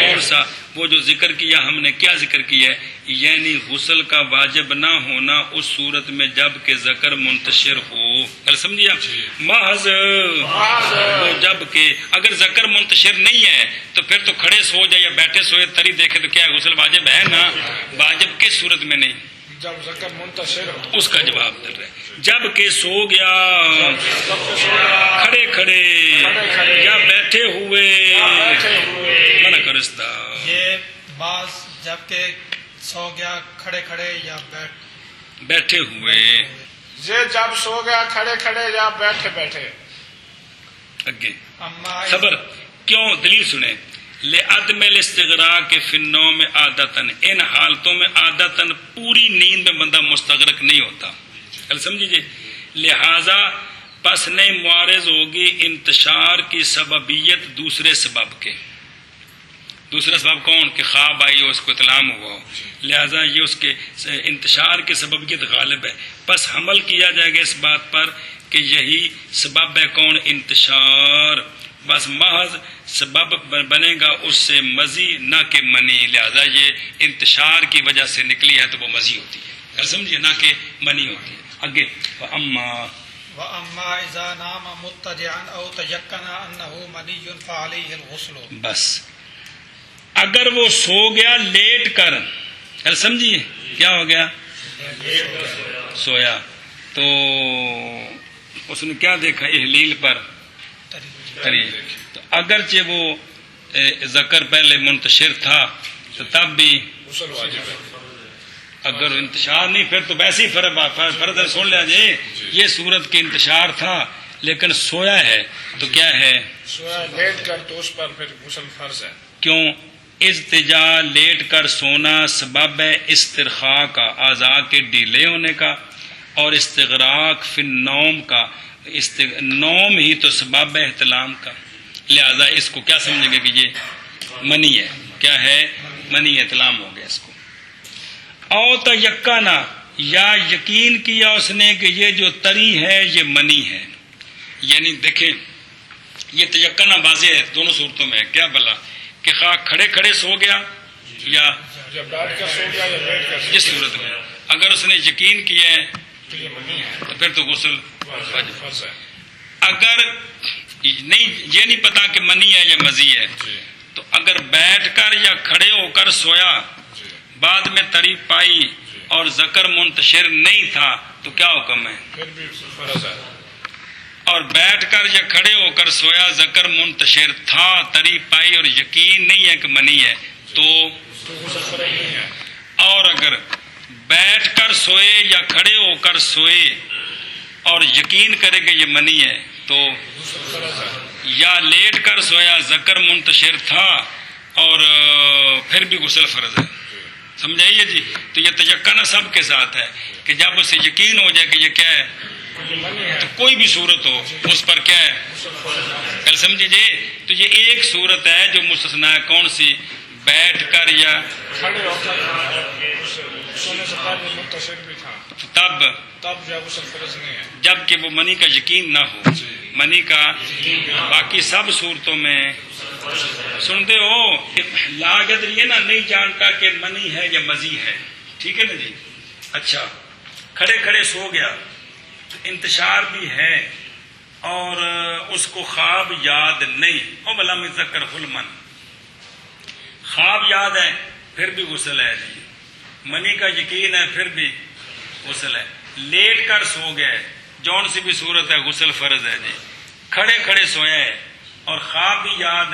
S1: اور سا وہ جو ذکر کیا ہم نے، کیا ذکر کیا ہے؟ یعنی غسل کا واجب نہ ہونا اس صورت میں جب کہ ذکر منتشر ہو. گل سمجھیے؟ محض وہ جب کہ اگر ذکر منتشر نہیں ہے تو پھر تو کھڑے سو جائے یا بیٹھے سوئے تری دیکھے تو کیا غسل واجب ہے نا؟ واجب کس صورت میں نہیں؟
S3: جب ذکر منتشر ہو. اس
S1: کا جواب دے رہے جب کہ سو گیا کھڑے کھڑے یا بیٹھے ہوئے منع کرستا.
S2: یہ بعض جب کہ سو گیا کھڑے کھڑے یا
S1: بیٹھے ہوئے.
S3: یہ جب سو گیا کھڑے کھڑے یا بیٹھے بیٹھے.
S1: اگے صبر. کیوں؟ دلیل سنیں. لعدم الاستغراق فی النوم عادتاً، ان حالتوں میں عادتاً پوری نیند میں بندہ مستغرق نہیں ہوتا. سمجھیے؟ لہذا پس نہیں معارض ہوگی انتشار کی سببیت دوسرے سبب کے. دوسرا سبب کون؟ کہ خواب آئی ہو، اس کو اطلام ہوا ہو، لہذا یہ اس کے انتشار کی سببیت غالب ہے. پس حمل کیا جائے گا اس بات پر کہ یہی سبب ہے. کون؟ انتشار. بس محض سبب بنے گا اس سے مزی نہ کہ منی. لہذا یہ انتشار کی وجہ سے نکلی ہے تو وہ مزی ہوتی ہے، سمجھیے؟ نہ کہ منی ہوتی ہے. آگے
S2: وَأَمَّا إِذَا نَامَ مُتَّجِعًا أَوْ تَيَقَّنَ أَنَّهُ مَنِيٌّ فَعَلَيْهِ الْغُسْلُ.
S1: بس اگر وہ سو گیا لیٹ کر، سمجھیے کیا ہو گیا؟ سویا تو اس نے کیا دیکھا؟ احلیل پر تری. تو اگرچہ وہ ذکر پہلے منتشر تھا تو تب بھی
S3: غسل واجب ہے.
S1: اگر انتشار نہیں پھر تو ویسے ہی فرض سن لیا جی. یہ صورت کے انتشار تھا لیکن سویا ہے تو کیا ہے؟
S3: سویا لیٹ کر تو اس پر پھر غسل فرض ہے.
S1: کیوں؟ اضطجاع لیٹ کر سونا سبب ہے استرخاء کا، اعضاء کے ڈھیلے ہونے کا، اور استغراق فی النوم کا، نوم ہی تو سبب ہے احتلام کا، لہذا اس کو کیا سمجھیں گے کہ یہ منی ہے، کیا ہے منی، احتلام ہو گیا اس کو۔ او تیقنا، یا یقین کیا اس نے کہ یہ جو تری ہے یہ منی ہے، یعنی دیکھیں یہ تیقنا واضح ہے دونوں صورتوں میں، کیا بلا کہ خواہ کھڑے کھڑے سو گیا یا
S3: جب بیٹھ کر سو گیا یا بیٹھ کر سو
S1: جس صورت میں اگر اس نے یقین کیا ہے
S3: تو یہ منی ہے،
S1: تو پھر تو غسل واجب۔
S3: فرض ہے۔
S1: اگر نہیں یہ نہیں پتا کہ منی ہے یا مزی ہے
S3: جی
S1: تو اگر بیٹھ کر یا کھڑے ہو کر سویا،
S3: جی
S1: بعد میں تری پائی اور ذکر منتشر نہیں تھا تو کیا حکم ہے؟
S3: پھر بھی فرض ہے۔
S1: اور بیٹھ کر یا کھڑے ہو کر سویا، ذکر منتشر تھا، تری پائی اور یقین نہیں ہے کہ منی ہے تو
S3: تو غسل فرض نہیں ہے۔
S1: اور اگر بیٹھ کر سوئے یا کھڑے ہو کر سوئے اور یقین کرے کہ یہ منی ہے تو
S3: غسل فرض ہے۔
S1: یا لیٹ کر سویا، ذکر منتشر تھا اور پھر بھی غسل فرض ہے، سمجھائیے جی۔ تو یہ تیقن سب کے ساتھ ہے کہ جب اسے یقین ہو جائے کہ یہ کیا ہے
S3: یہ منی ہے،
S1: تو کوئی بھی صورت ہو اس پر کیا ہے کل سمجھیے۔ تو یہ ایک صورت ہے جو مستثنا ہے، کون سی؟ بیٹھ کر یا
S3: کھڑے ہو کر سونے سے پہلے منتشر بھی تھا،
S1: تب
S3: جو ہے غسل فرض نہیں ہے۔
S1: جب کہ وہ منی کا یقین نہ ہو، منی کا باقی سب صورتوں میں سنتے ہو لاگت یہ نا نہیں جانتا کہ منی ہے یا مزی ہے، ٹھیک ہے نا جی۔ اچھا کھڑے کھڑے سو گیا، انتشار بھی ہے اور اس کو خواب یاد نہیں، او بلا میں ذکر حلمن، خواب یاد ہے پھر بھی غسل ہے جی، منی کا یقین ہے پھر بھی غسل ہے، لیٹ کر سو گئے جون سی بھی صورت ہے غسل فرض ہے جی، کھڑے کھڑے سویا ہے اور خواب بھی یاد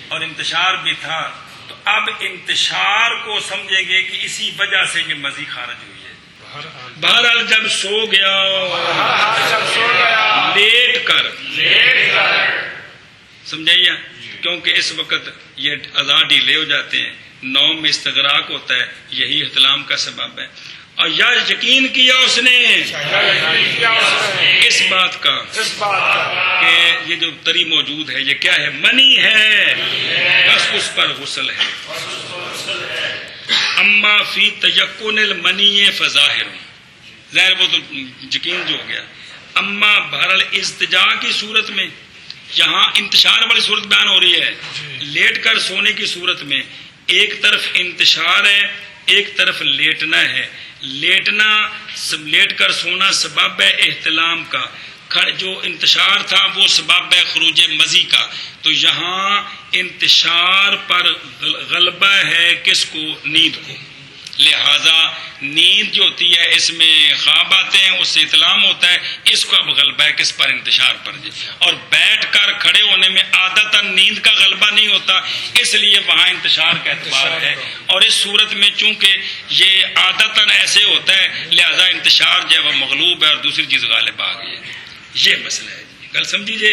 S1: اور انتشار بھی تھا، تو اب انتشار کو سمجھیں گے کہ اسی وجہ سے یہ مزی خارج ہوئی ہے۔ بہرحال جب سو گیا
S3: جب سو گیا
S1: لیٹ کر سمجھائیے، کیونکہ اس وقت یہ اعضاء ڈھیلے ہو جاتے ہیں، نوم میں استغراق ہوتا ہے، یہی احتلام کا سبب ہے۔ اور یا یقین کیا اس نے اس بات کا کہ یہ جو تری موجود ہے یہ کیا ہے؟ منی ہے، بس اس پر غسل ہے۔ اما فی تیقن المنی فظاہر، ظاہر وہ تو یقین جو ہو گیا۔ اما بہرحال استجاع کی صورت میں، یہاں انتشار والی صورت بیان ہو رہی ہے، لیٹ کر سونے کی صورت میں ایک طرف انتشار ہے ایک طرف لیٹنا ہے، لیٹ کر سونا سبب ہے احتلام کا، جو انتشار تھا وہ سبب ہے خروج مزی کا، تو یہاں انتشار پر غلبہ ہے کس کو؟ نیند کو، لہذا نیند جو ہوتی ہے اس میں خواب آتے ہیں، اس سے اطلام ہوتا ہے، اس کو اب غلبہ ہے کس پر؟ انتشار پر جی۔ اور بیٹھ کر کھڑے ہونے میں عادتاً نیند کا غلبہ نہیں ہوتا، اس لیے وہاں انتشار کا اعتبار ہے، اور اس صورت میں چونکہ یہ عادتاً ایسے ہوتا ہے لہذا انتشار جو ہے وہ مغلوب ہے اور دوسری چیز غالب آ گئی ہے، یہ مسئلہ ہے جی، کل سمجھیے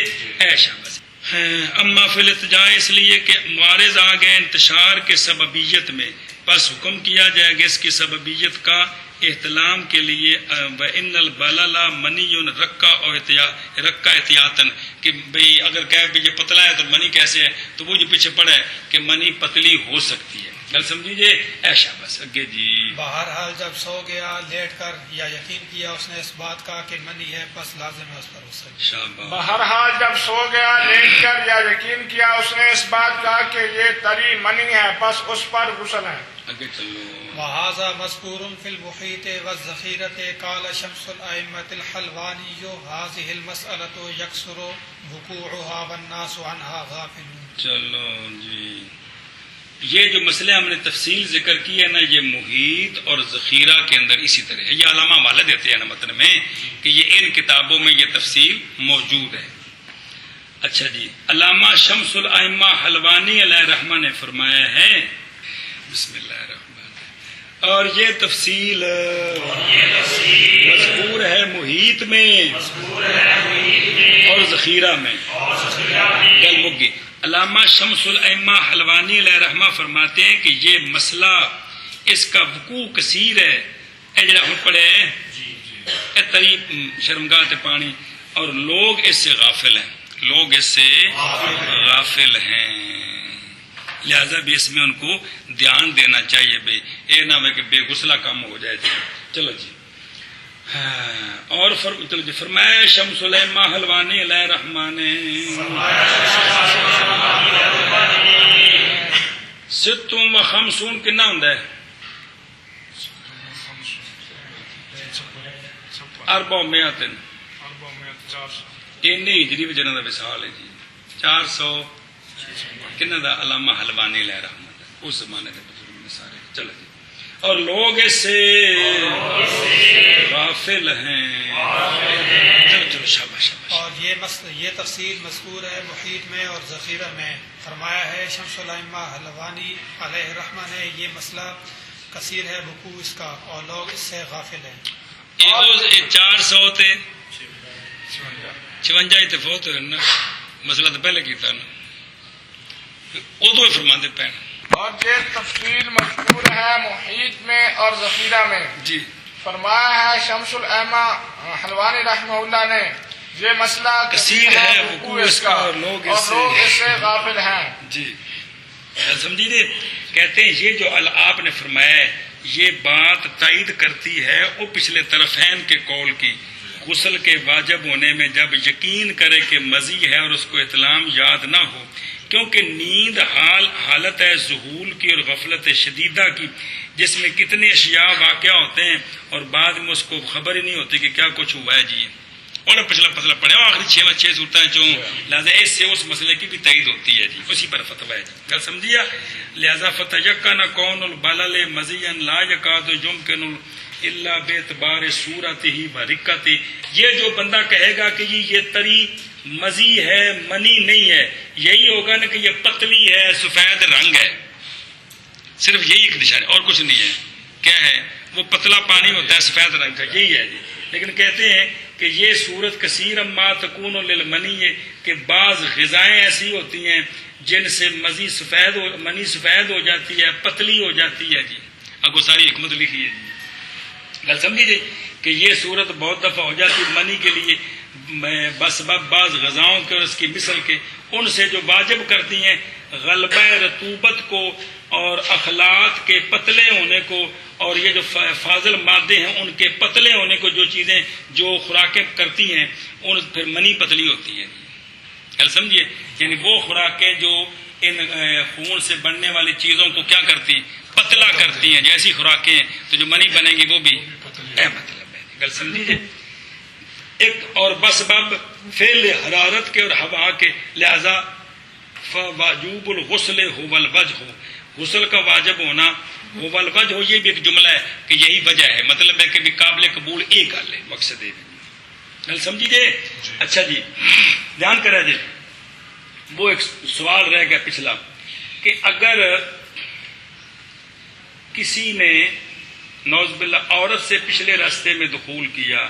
S1: ایشا بس۔ اما فی الاتجاع، اس لیے کہ معارض آ گئے انتشار کے سببیت میں، پس حکم کیا جائے گا اس کی سببیت کا احتلام کے لیے۔ وَإِنَّ الْبَلَلَ مَنِيٌّ رَكَّ احتیاطاً، کہ بھئی اگر کہے بھی یہ پتلا ہے تو منی کیسے ہے، تو وہ جو پیچھے پڑا ہے کہ منی پتلی ہو سکتی ہے، کل سمجھیے ایشا بس۔ اگے جی
S2: بہرحال جب سو گیا لیٹ کر یا یقین کیا اس نے اس بات کا کہ منی ہے، پس لازم ہے اس پر غسل۔
S1: شاباش۔
S3: بہرحال جب سو گیا لیٹ کر یا یقین کیا اس نے اس بات کا کہ یہ تری منی ہے، بس اس پر غسل ہے۔
S1: اگے چلو۔
S2: وهذا مذكور في المحيط والذخيرة قال شمس الأئمة الحلواني هذه المسألة يكثر وقوعها والناس عنها غافلون۔
S1: چلو جی، یہ جو مسئلے ہم نے تفصیل ذکر کی ہے نا، یہ محیط اور ذخیرہ کے اندر اسی طرح ہے، یہ علامہ حوالہ دیتے ہیں نا متن میں کہ یہ ان کتابوں میں یہ تفصیل موجود ہے۔ اچھا جی، علامہ شمس الائمہ حلوانی علیہ رحمہ نے فرمایا ہے، بسم اللہ الرحمن الرحیم، اور یہ تفصیل مذکور ہے محیط میں اور ذخیرہ میں، گل مگی، علامہ شمس الائمہ حلوانی علیہ رحمہ فرماتے ہیں کہ یہ مسئلہ اس کا وقوع کثیر ہے. اے جڑا ہن پڑے اے تری شرمگاہ تے پانی، اور لوگ اس سے غافل ہیں، لوگ اس سے غافل ہیں، لہذا بھی اس میں ان کو دھیان دینا چاہیے بھائی یہ نہ ہو کہ بے غسلہ کام ہو جائے. چلو جی اور چلو جی فرمایا شمس الائمہ حلوانی علیہ رحمان نے ستم و خمسون کنا ہوندا ہے؟ 400 اینی ہجری وچ جنہاں دا وصال ہے جی 400 کنہ دا علامہ حلوانی علیہ رحمۃ اس زمانے کے بزرگ نے سارے. چلو جی اور لوگ اس سے غافل ہیں. چلو چلو شاباش شاباش.
S2: اور یہ تفصیل مذکور ہے محیط میں اور ذخیرہ میں. فرمایا ہے شمس الائمہ حلوانی علیہ رحمہ نے یہ مسئلہ کثیر ہے وقوع اس کا اور لوگ اس سے غافل ہیں.
S1: 400 تے 56 تے فوت ہوئے نا، مسئلہ تو پہلے کیتا نا، ادو فرماندے پے.
S3: اور یہ تفصیل مذکور ہے محیط میں اور ذخیرہ میں.
S1: جی
S3: فرمایا ہے شمس الائمہ حلوانی رحمہ اللہ نے یہ مسئلہ
S1: کثیر ہے وقوع اس کا اور لوگ اس
S3: سے غافل ہیں.
S1: جی سمجھیے، کہتے ہیں یہ جو آپ نے فرمایا ہے یہ بات تائید کرتی ہے وہ پچھلے طرفین کے قول کی. غسل کے واجب ہونے میں جب یقین کرے کہ مزی ہے اور اس کو اطلام یاد نہ ہو، کیونکہ نیند حالت ہے ذہول کی اور غفلت شدیدہ کی جس میں کتنے اشیاء واقع ہوتے ہیں اور بعد میں اس کو خبر ہی نہیں ہوتی کہ کیا کچھ ہوا ہے. جی اور پچھلا پتلا پڑے آخری 6 صورتیں چوں، لہٰذا اس سے اس مسئلے کی بھی تائید ہوتی ہے. جی اسی پر فتویٰ ہے. جی کل سمجھیا. لہٰذا فتیقن کون البلل مزیا لا یکاد یمکن الا باعتبار صورتہ و رقتہ. یہ جو بندہ کہے گا کہ یہ تری مزی ہے منی نہیں ہے، یہی ہوگا نا کہ یہ پتلی ہے سفید رنگ ہے، صرف یہی ایک نشانی اور کچھ نہیں ہے. کیا ہے؟ وہ پتلا پانی ہوتا ہے سفید رنگ کا، یہی ہے. جی لیکن کہتے ہیں کہ یہ صورت کثیر ما تکون للمنی ہے کہ بعض غذائیں ایسی ہوتی ہیں جن سے منی سفید ہو جاتی ہے، پتلی ہو جاتی ہے. جی اب وہ ساری حکمت لکھی ہے. گل سمجھیے کہ یہ صورت بہت دفعہ ہو جاتی منی کے لیے بس بعض غذاؤں کے اور اس کی مثل کے ان سے جو واجب کرتی ہیں غلبہ رطوبت کو اور اخلاط کے پتلے ہونے کو اور یہ جو فاضل مادے ہیں ان کے پتلے ہونے کو، جو چیزیں جو خوراکیں کرتی ہیں ان پھر منی پتلی ہوتی ہے. گل سمجھیے، یعنی وہ خوراکیں جو ان خون سے بننے والی چیزوں کو کیا کرتی ہیں؟ پتلا کرتی ہیں. جیسی خوراکیں ہیں تو جو منی بنے گی وہ بھی مطلب ہے. گل سمجھیے. ایک اور بسبب فعل حرارت کے اور ہوا کے، لہذا فواجوب الغسل هو الوجہ، غسل کا واجب ہونا هو الوجہ، یہ بھی ایک جملہ ہے کہ یہی وجہ ہے، مطلب ہے کہ قابل قبول ایک گل ہے، مقصد ہے. گل سمجھیے. اچھا جی دھیان کرے جی. وہ ایک سوال رہ گیا پچھلا کہ اگر کسی نے نعوذ باللہ عورت سے پچھلے راستے میں دخول کیا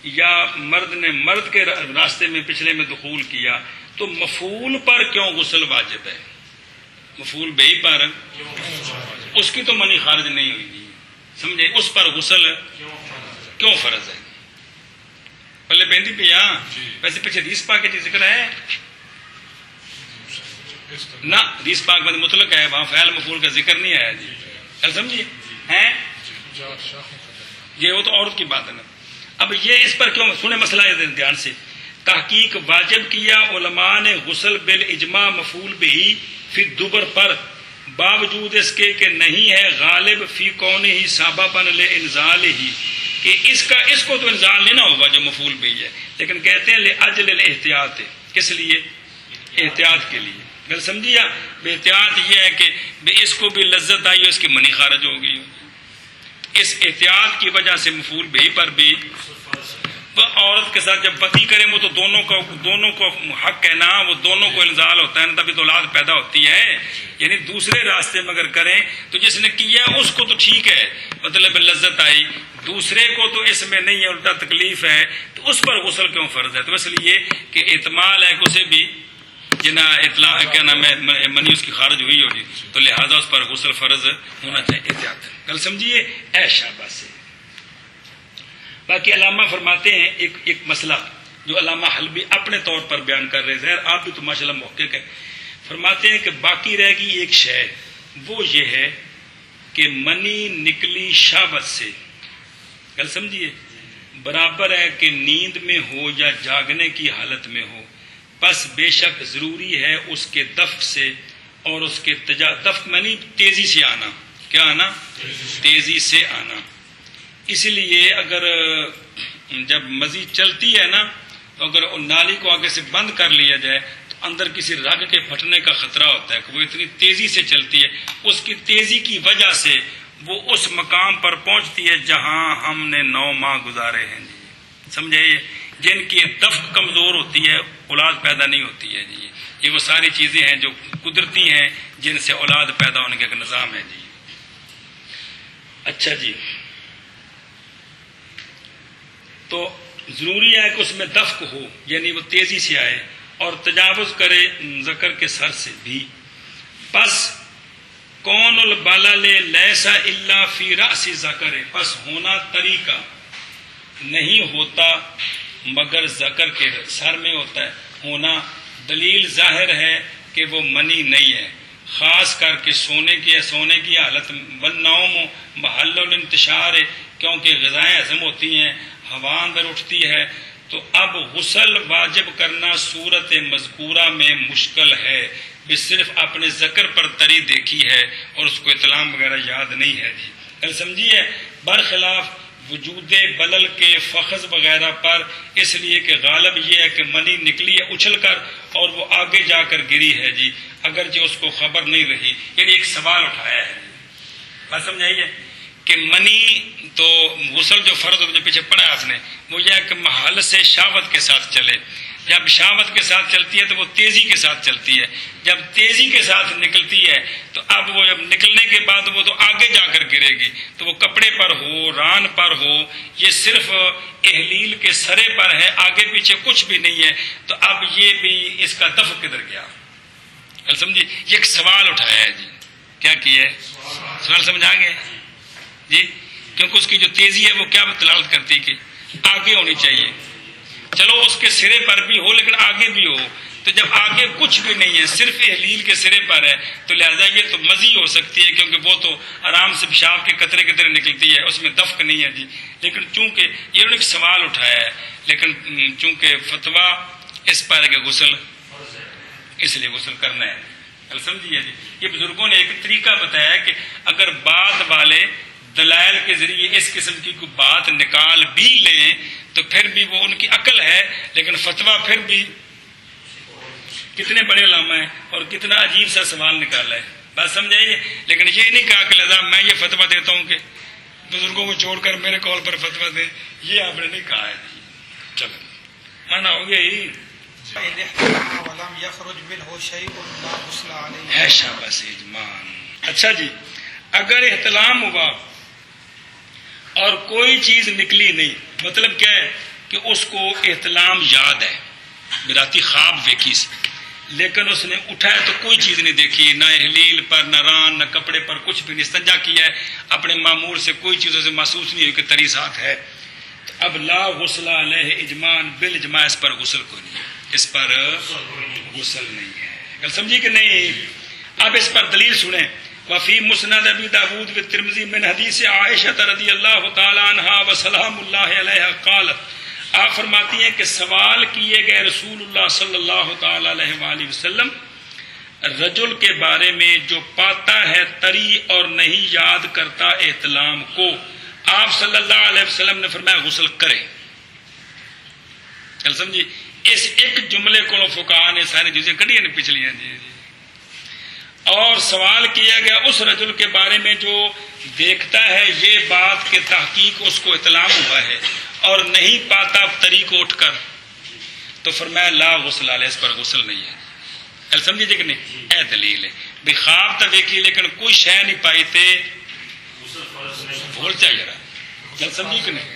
S1: یا مرد نے مرد کے راستے میں پچھلے میں دخول کیا تو مفعول پر کیوں غسل واجب ہے؟ مفعول بہی پر اس کی تو منی خارج نہیں ہوئی گی، سمجھے؟ اس پر غسل کیوں فرض ہے؟ پہلے پہنتی پیا ویسے پیچھے حدیث پاک کے ذکر ہے نہ، حدیث پاک میں مطلق ہے، وہاں فعل مفعول کا ذکر نہیں آیا. جی سمجھیے ہیں یہ وہ تو عورت کی بات ہے نا. اب یہ اس پر کیوں سنے مسئلہ دھیان سے. تحقیق واجب کیا علماء نے غسل بالاجماع مفعول بہی فی الدبر پر، باوجود اس کے کہ نہیں ہے غالب فی کونہ سببا لانزال ہی، کہ اس کو تو انزال لینا ہوگا جو مفعول بہی ہے، لیکن کہتے ہیں لاجل الاحتیاط، کس لیے؟ احتیاط کے لیے. گل سمجھیا. بے احتیاط یہ ہے کہ اس کو بھی لذت آئی اس کی منی خارج ہو گئی. اس احتیاط کی وجہ سے مفعول بہی پر بھی عورت کے ساتھ جب پتی کریں وہ تو دونوں کو حق ہے نا، وہ دونوں کو انزال ہوتا ہے نا، تبھی تو اولاد پیدا ہوتی ہے. یعنی دوسرے راستے میں اگر کریں تو جس نے کیا اس کو تو ٹھیک ہے، مطلب لذت آئی، دوسرے کو تو اس میں نہیں ہے، الٹا تکلیف ہے، تو اس پر غسل کیوں فرض ہے؟ تو اس لیے کہ احتمال ہے کہ اسے بھی جنا اطلاع کیا نام ہے منی اس کی خارج ہوئی ہوگی تو لہذا اس پر غسل فرض ہونا چاہیے احتیاط. کل سمجھیے اے شاباش سے. باقی علامہ فرماتے ہیں ایک مسئلہ جو علامہ حلبی اپنے طور پر بیان کر رہے ہیں، ظاہر آپ بھی تو ماشاءاللہ محقق ہیں، فرماتے ہیں کہ باقی رہ گئی ایک شے، وہ یہ ہے کہ منی نکلی شہوت سے، کل سمجھیے، برابر ہے کہ نیند میں ہو یا جاگنے کی حالت میں ہو، پس بے شک ضروری ہے اس کے دفق سے اور اس کے دفق منی تیزی سے آنا. کیا آنا؟ تیزی سے آنا. اس لیے اگر جب مزید چلتی ہے نا تو اگر نالی کو آگے سے بند کر لیا جائے تو اندر کسی رگ کے پھٹنے کا خطرہ ہوتا ہے کہ وہ اتنی تیزی سے چلتی ہے، اس کی تیزی کی وجہ سے وہ اس مقام پر پہنچتی ہے جہاں ہم نے 9 ماہ گزارے ہیں جی. سمجھے؟ جن کی دفق کمزور ہوتی ہے اولاد پیدا نہیں ہوتی ہے جی. یہ وہ ساری چیزیں ہیں جو قدرتی ہیں جن سے اولاد پیدا ہونے کا ایک نظام ہے جی. اچھا جی، تو ضروری ہے کہ اس میں دفق ہو، یعنی وہ تیزی سے آئے اور تجاوز کرے ذکر کے سر سے بھی. پس کون البلل لیسا الا فی رأس ذکر، پس ہونا طریقہ نہیں ہوتا مگر ذکر کے سر میں ہوتا ہے. ہونا دلیل ظاہر ہے کہ وہ منی نہیں ہے، خاص کر کے سونے کی حالت. والنوم محل الانتشار ہے، کیونکہ غذائیں ہضم ہوتی ہیں، ہوا اندر اٹھتی ہے. تو اب غسل واجب کرنا صورت مذکورہ میں مشکل ہے، بس صرف اپنے ذکر پر تری دیکھی ہے اور اس کو اطلام وغیرہ یاد نہیں ہے جی. کل سمجھیے، برخلاف وجود بلل کے فخذ وغیرہ پر، اس لیے کہ غالب یہ ہے کہ منی نکلی ہے اچھل کر اور وہ آگے جا کر گری ہے جی، اگرچہ اس کو خبر نہیں رہی. یعنی ایک سوال اٹھایا ہے، بات سمجھائیے کہ منی تو غسل جو فرض جو پیچھے پڑھا آپ نے وہ یہ ہے کہ محل سے شہوت کے ساتھ چلے. جب شہوت کے ساتھ چلتی ہے تو وہ تیزی کے ساتھ چلتی ہے، جب تیزی کے ساتھ نکلتی ہے تو اب وہ جب نکلنے کے بعد وہ تو آگے جا کر گرے گی، تو وہ کپڑے پر ہو، ران پر ہو، یہ صرف احلیل کے سرے پر ہے، آگے پیچھے کچھ بھی نہیں ہے. تو اب یہ بھی اس کا دفع کدھر گیا؟ کل سمجھیے، یہ ایک سوال اٹھایا ہے جی. کیا کیا ہے؟ سوال سمجھ آ گیا جی؟ کیونکہ اس کی جو تیزی ہے وہ کیا دلالت کرتی کہ آگے ہونی چاہیے. چلو اس کے سرے پر بھی ہو لیکن آگے بھی ہو، تو جب آگے کچھ بھی نہیں ہے صرف احلیل کے سرے پر ہے تو لہذا یہ تو مزی ہو سکتی ہے، کیونکہ وہ تو آرام سے پیشاب کے قطرے قطرے نکلتی ہے، اس میں دفق نہیں ہے جی. لیکن چونکہ یہ انہوں نے ایک سوال اٹھایا ہے، لیکن چونکہ فتویٰ اس پر ہے کہ غسل، اس لیے غسل کرنا ہے. کل سمجھیے جی، یہ بزرگوں نے ایک طریقہ بتایا ہے کہ اگر بعد والے دلائل کے ذریعے اس قسم کی کوئی بات نکال بھی لیں تو پھر بھی وہ ان کی عقل ہے، لیکن فتویٰ پھر بھی کتنے بڑے علامہ ہیں اور کتنا عجیب سا سوال نکالا ہے. بات سمجھائیے، لیکن یہ نہیں کہا کہ لہذا میں یہ فتویٰ دیتا ہوں کہ بزرگوں کو چھوڑ کر میرے قول پر فتویٰ دیں، یہ آپ نے نہیں کہا ہے. چلو مانا ہو گیا ہی. اچھا جی، اگر احتلام ہوا اور کوئی چیز نکلی نہیں، مطلب کیا ہے کہ اس کو احتلام یاد ہے، براتی خواب دیکھی سی، لیکن اس نے اٹھایا تو کوئی چیز نہیں دیکھی، نہ احلیل پر، نہ ران، نہ کپڑے پر، کچھ بھی نہیں، استنجا کیا ہے، اپنے معمول سے کوئی چیزوں سے محسوس نہیں ہوئی کہ تری ساتھ ہے. تو اب لا غسل علیہ اجمان، بالاجماع اس پر غسل کوئی نہیں، اس پر غسل نہیں ہے. گل سمجھی کہ نہیں؟ اب اس پر دلیل سنیں. وفی مسند ابی داود والترمذی من حدیث عائشہ رضی اللہ تعالی عنہا وسلام اللہ علیہا قالت، آپ فرماتی ہیں کہ سوال کیے گئے رسول اللہ صلی اللہ تعالی علیہ وآلہ وسلم رجل کے بارے میں جو پاتا ہے تری اور نہیں یاد کرتا احتلام کو. آپ صلی اللہ علیہ وسلم نے فرمایا غسل کرے. چل سمجھی، اس ایک جملے کو فقہاء نے ساری چیزیں کڑی ہیں پچھلی ہیں جی. اور سوال کیا گیا اس رجل کے بارے میں جو دیکھتا ہے یہ بات کہ تحقیق اس کو اطلاع ہوا ہے اور نہیں پاتا تری کو اٹھ کر، تو فرمایا لا غسل علیہ، اس پر غسل نہیں ہے. سمجھیے کہ نہیں؟ اے دلیل ہے بے خواب تو دیکھی لیکن کوئی شے نہیں پائی تے بھول چاہیے رہا. گل سمجھی کہ نہیں؟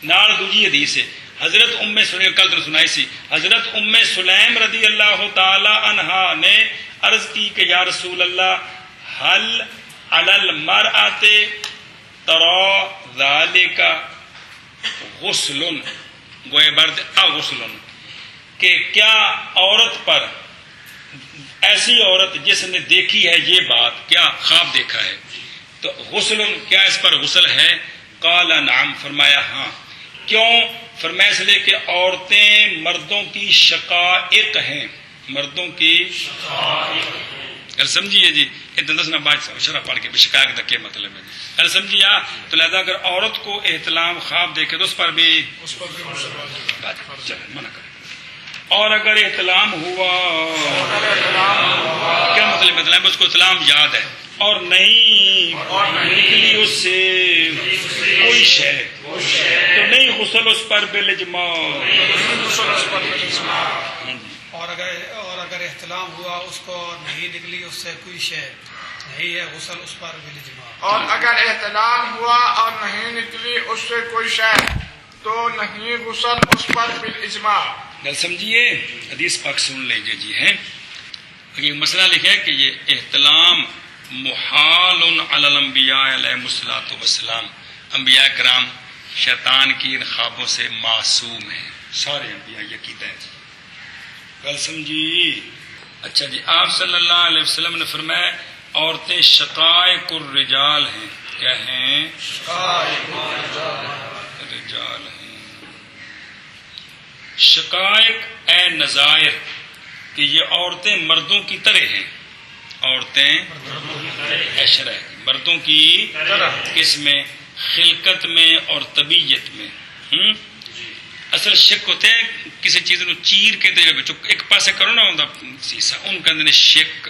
S1: نال دوجی حدیث ہے حضرت سلیم کل تو سنائی سی، حضرت سلیم رضی اللہ تعالی عنہا نے عرض کی کہ یا رسول اللہ حل علی المرأۃ ترى ذلك غسل گوئے برد غسل، کہ کیا عورت پر، ایسی عورت جس نے دیکھی ہے یہ بات، کیا خواب دیکھا ہے، تو غسل کیا اس پر غسل ہے؟ قال نعم، فرمایا ہاں۔ کیوں؟ فرمایا اس لیے کہ عورتیں مردوں کی شقائق ہیں، مردوں کی گل سمجھیے جی، اتنا دسنا بات شرح پڑھ کے شقائق کا کیا مطلب ہے گل سمجھیا، تو لہذا اگر عورت کو احتلام خواب دیکھے تو اس پر بھی منع کرے، اور اگر احتلام ہوا کیا مطلب؟ مطلب اس کو احتلام یاد ہے اور نہیں نکلی اس سے کوئی شے تو نہیں غسل اس پر بالاجماع،
S2: اور اگر احتلام ہوا اس کو نہیں نکلی اس سے کوئی شے نہیں ہے غسل اس پر بالاجماع،
S3: اور اگر احتلام ہوا اور نہیں نکلی اس سے کوئی شے تو نہیں غسل اس پر بالاجماع۔
S1: گل سمجھیے، حدیث پاک سن لیجیے جی ہیں، یہ مسئلہ لکھا ہے کہ یہ احتلام محال علی الانبیاء علیہ الصلوۃ والسلام، انبیاء کرام شیطان کی ان خوابوں سے معصوم ہیں، سارے انبیاء یہ عقیدہ ہے، گل سمجھی؟ اچھا جی، آپ صلی اللہ علیہ وسلم نے فرمایا عورتیں شقائق الرجال ہیں، کیا ہیں؟ رجال ہیں، شقائق اے نظائر، کہ یہ عورتیں مردوں کی طرح ہیں، عورتیں عشرہ مردوں کی اس میں خلقت میں اور طبیعت میں۔ اصل شک ہوتے ہیں کسی چیز کو چیر کے ایک پاسے کرو نا سیسا، ان کہتے ہیں شک،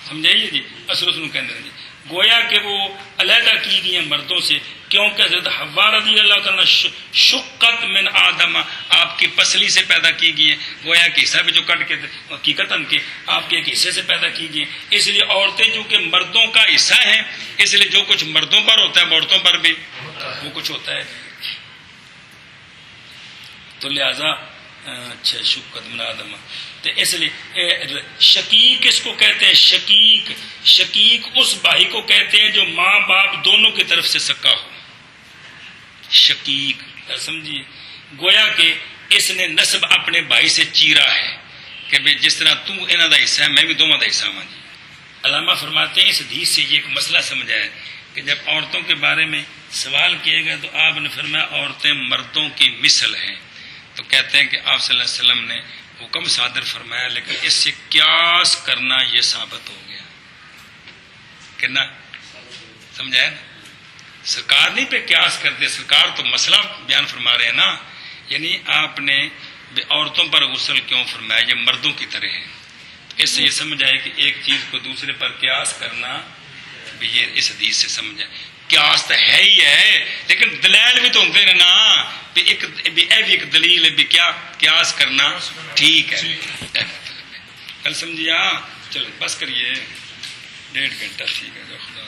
S1: سمجھائیے جی، اصل اس کہتے ہیں گویا کہ وہ علیحدہ کی گئی ہیں مردوں سے، کیونکہ حضرت حوا رضی اللہ تعالیٰ شقت من آدم، آپ کی پسلی سے پیدا کی گئی ہے، گویا کہ حصہ بھی جو کٹ کے حقیقتاً کے آپ کے ایک حصے سے پیدا کی گئی ہیں، اس لیے عورتیں جو کہ مردوں کا حصہ ہیں، اس لیے جو کچھ مردوں پر ہوتا ہے عورتوں پر بھی وہ کچھ ہوتا ہے، تو لہذا اچھا شقت من آدم، تو اس لیے شقیق اس کو کہتے ہیں، شقیق، شقیق اس بھائی کو کہتے ہیں جو ماں باپ دونوں کی طرف سے سکا ہو، شقیق، سمجھیے، گویا کہ اس نے نسب اپنے بھائی سے چیرا ہے کہ بھئی جس طرح تو انہاں دا حصہ ہے میں بھی دونوں دا حصہ ہوں جی۔ علامہ فرماتے ہیں اس حدیث سے یہ ایک مسئلہ سمجھا ہے کہ جب عورتوں کے بارے میں سوال کیے گئے تو آپ نے فرمایا عورتیں مردوں کی مثل ہیں، تو کہتے ہیں کہ آپ صلی اللہ علیہ وسلم نے حکم صادر فرمایا، لیکن اس سے قیاس کرنا یہ ثابت ہو گیا کہ نہ، سمجھایا نا، سرکار نہیں پہ قیاس کرتے، سرکار تو مسئلہ بیان فرما رہے ہیں نا، یعنی آپ نے عورتوں پر غسل کیوں فرمایا، یہ مردوں کی طرح ہے، اس سے یہ سمجھ آئے کہ ایک چیز کو دوسرے پر قیاس کرنا بھی یہ اس حدیث سے سمجھ آئے، قیاس تو ہے ہی ہے لیکن دلائل بھی تو ہوتے ہیں نا، بھی ایک دلیل ہے بھی کیا قیاس کرنا ٹھیک ہے، کل سمجھیا؟ چلو بس کریے، 1.5 گھنٹہ ٹھیک ہے، جو خدا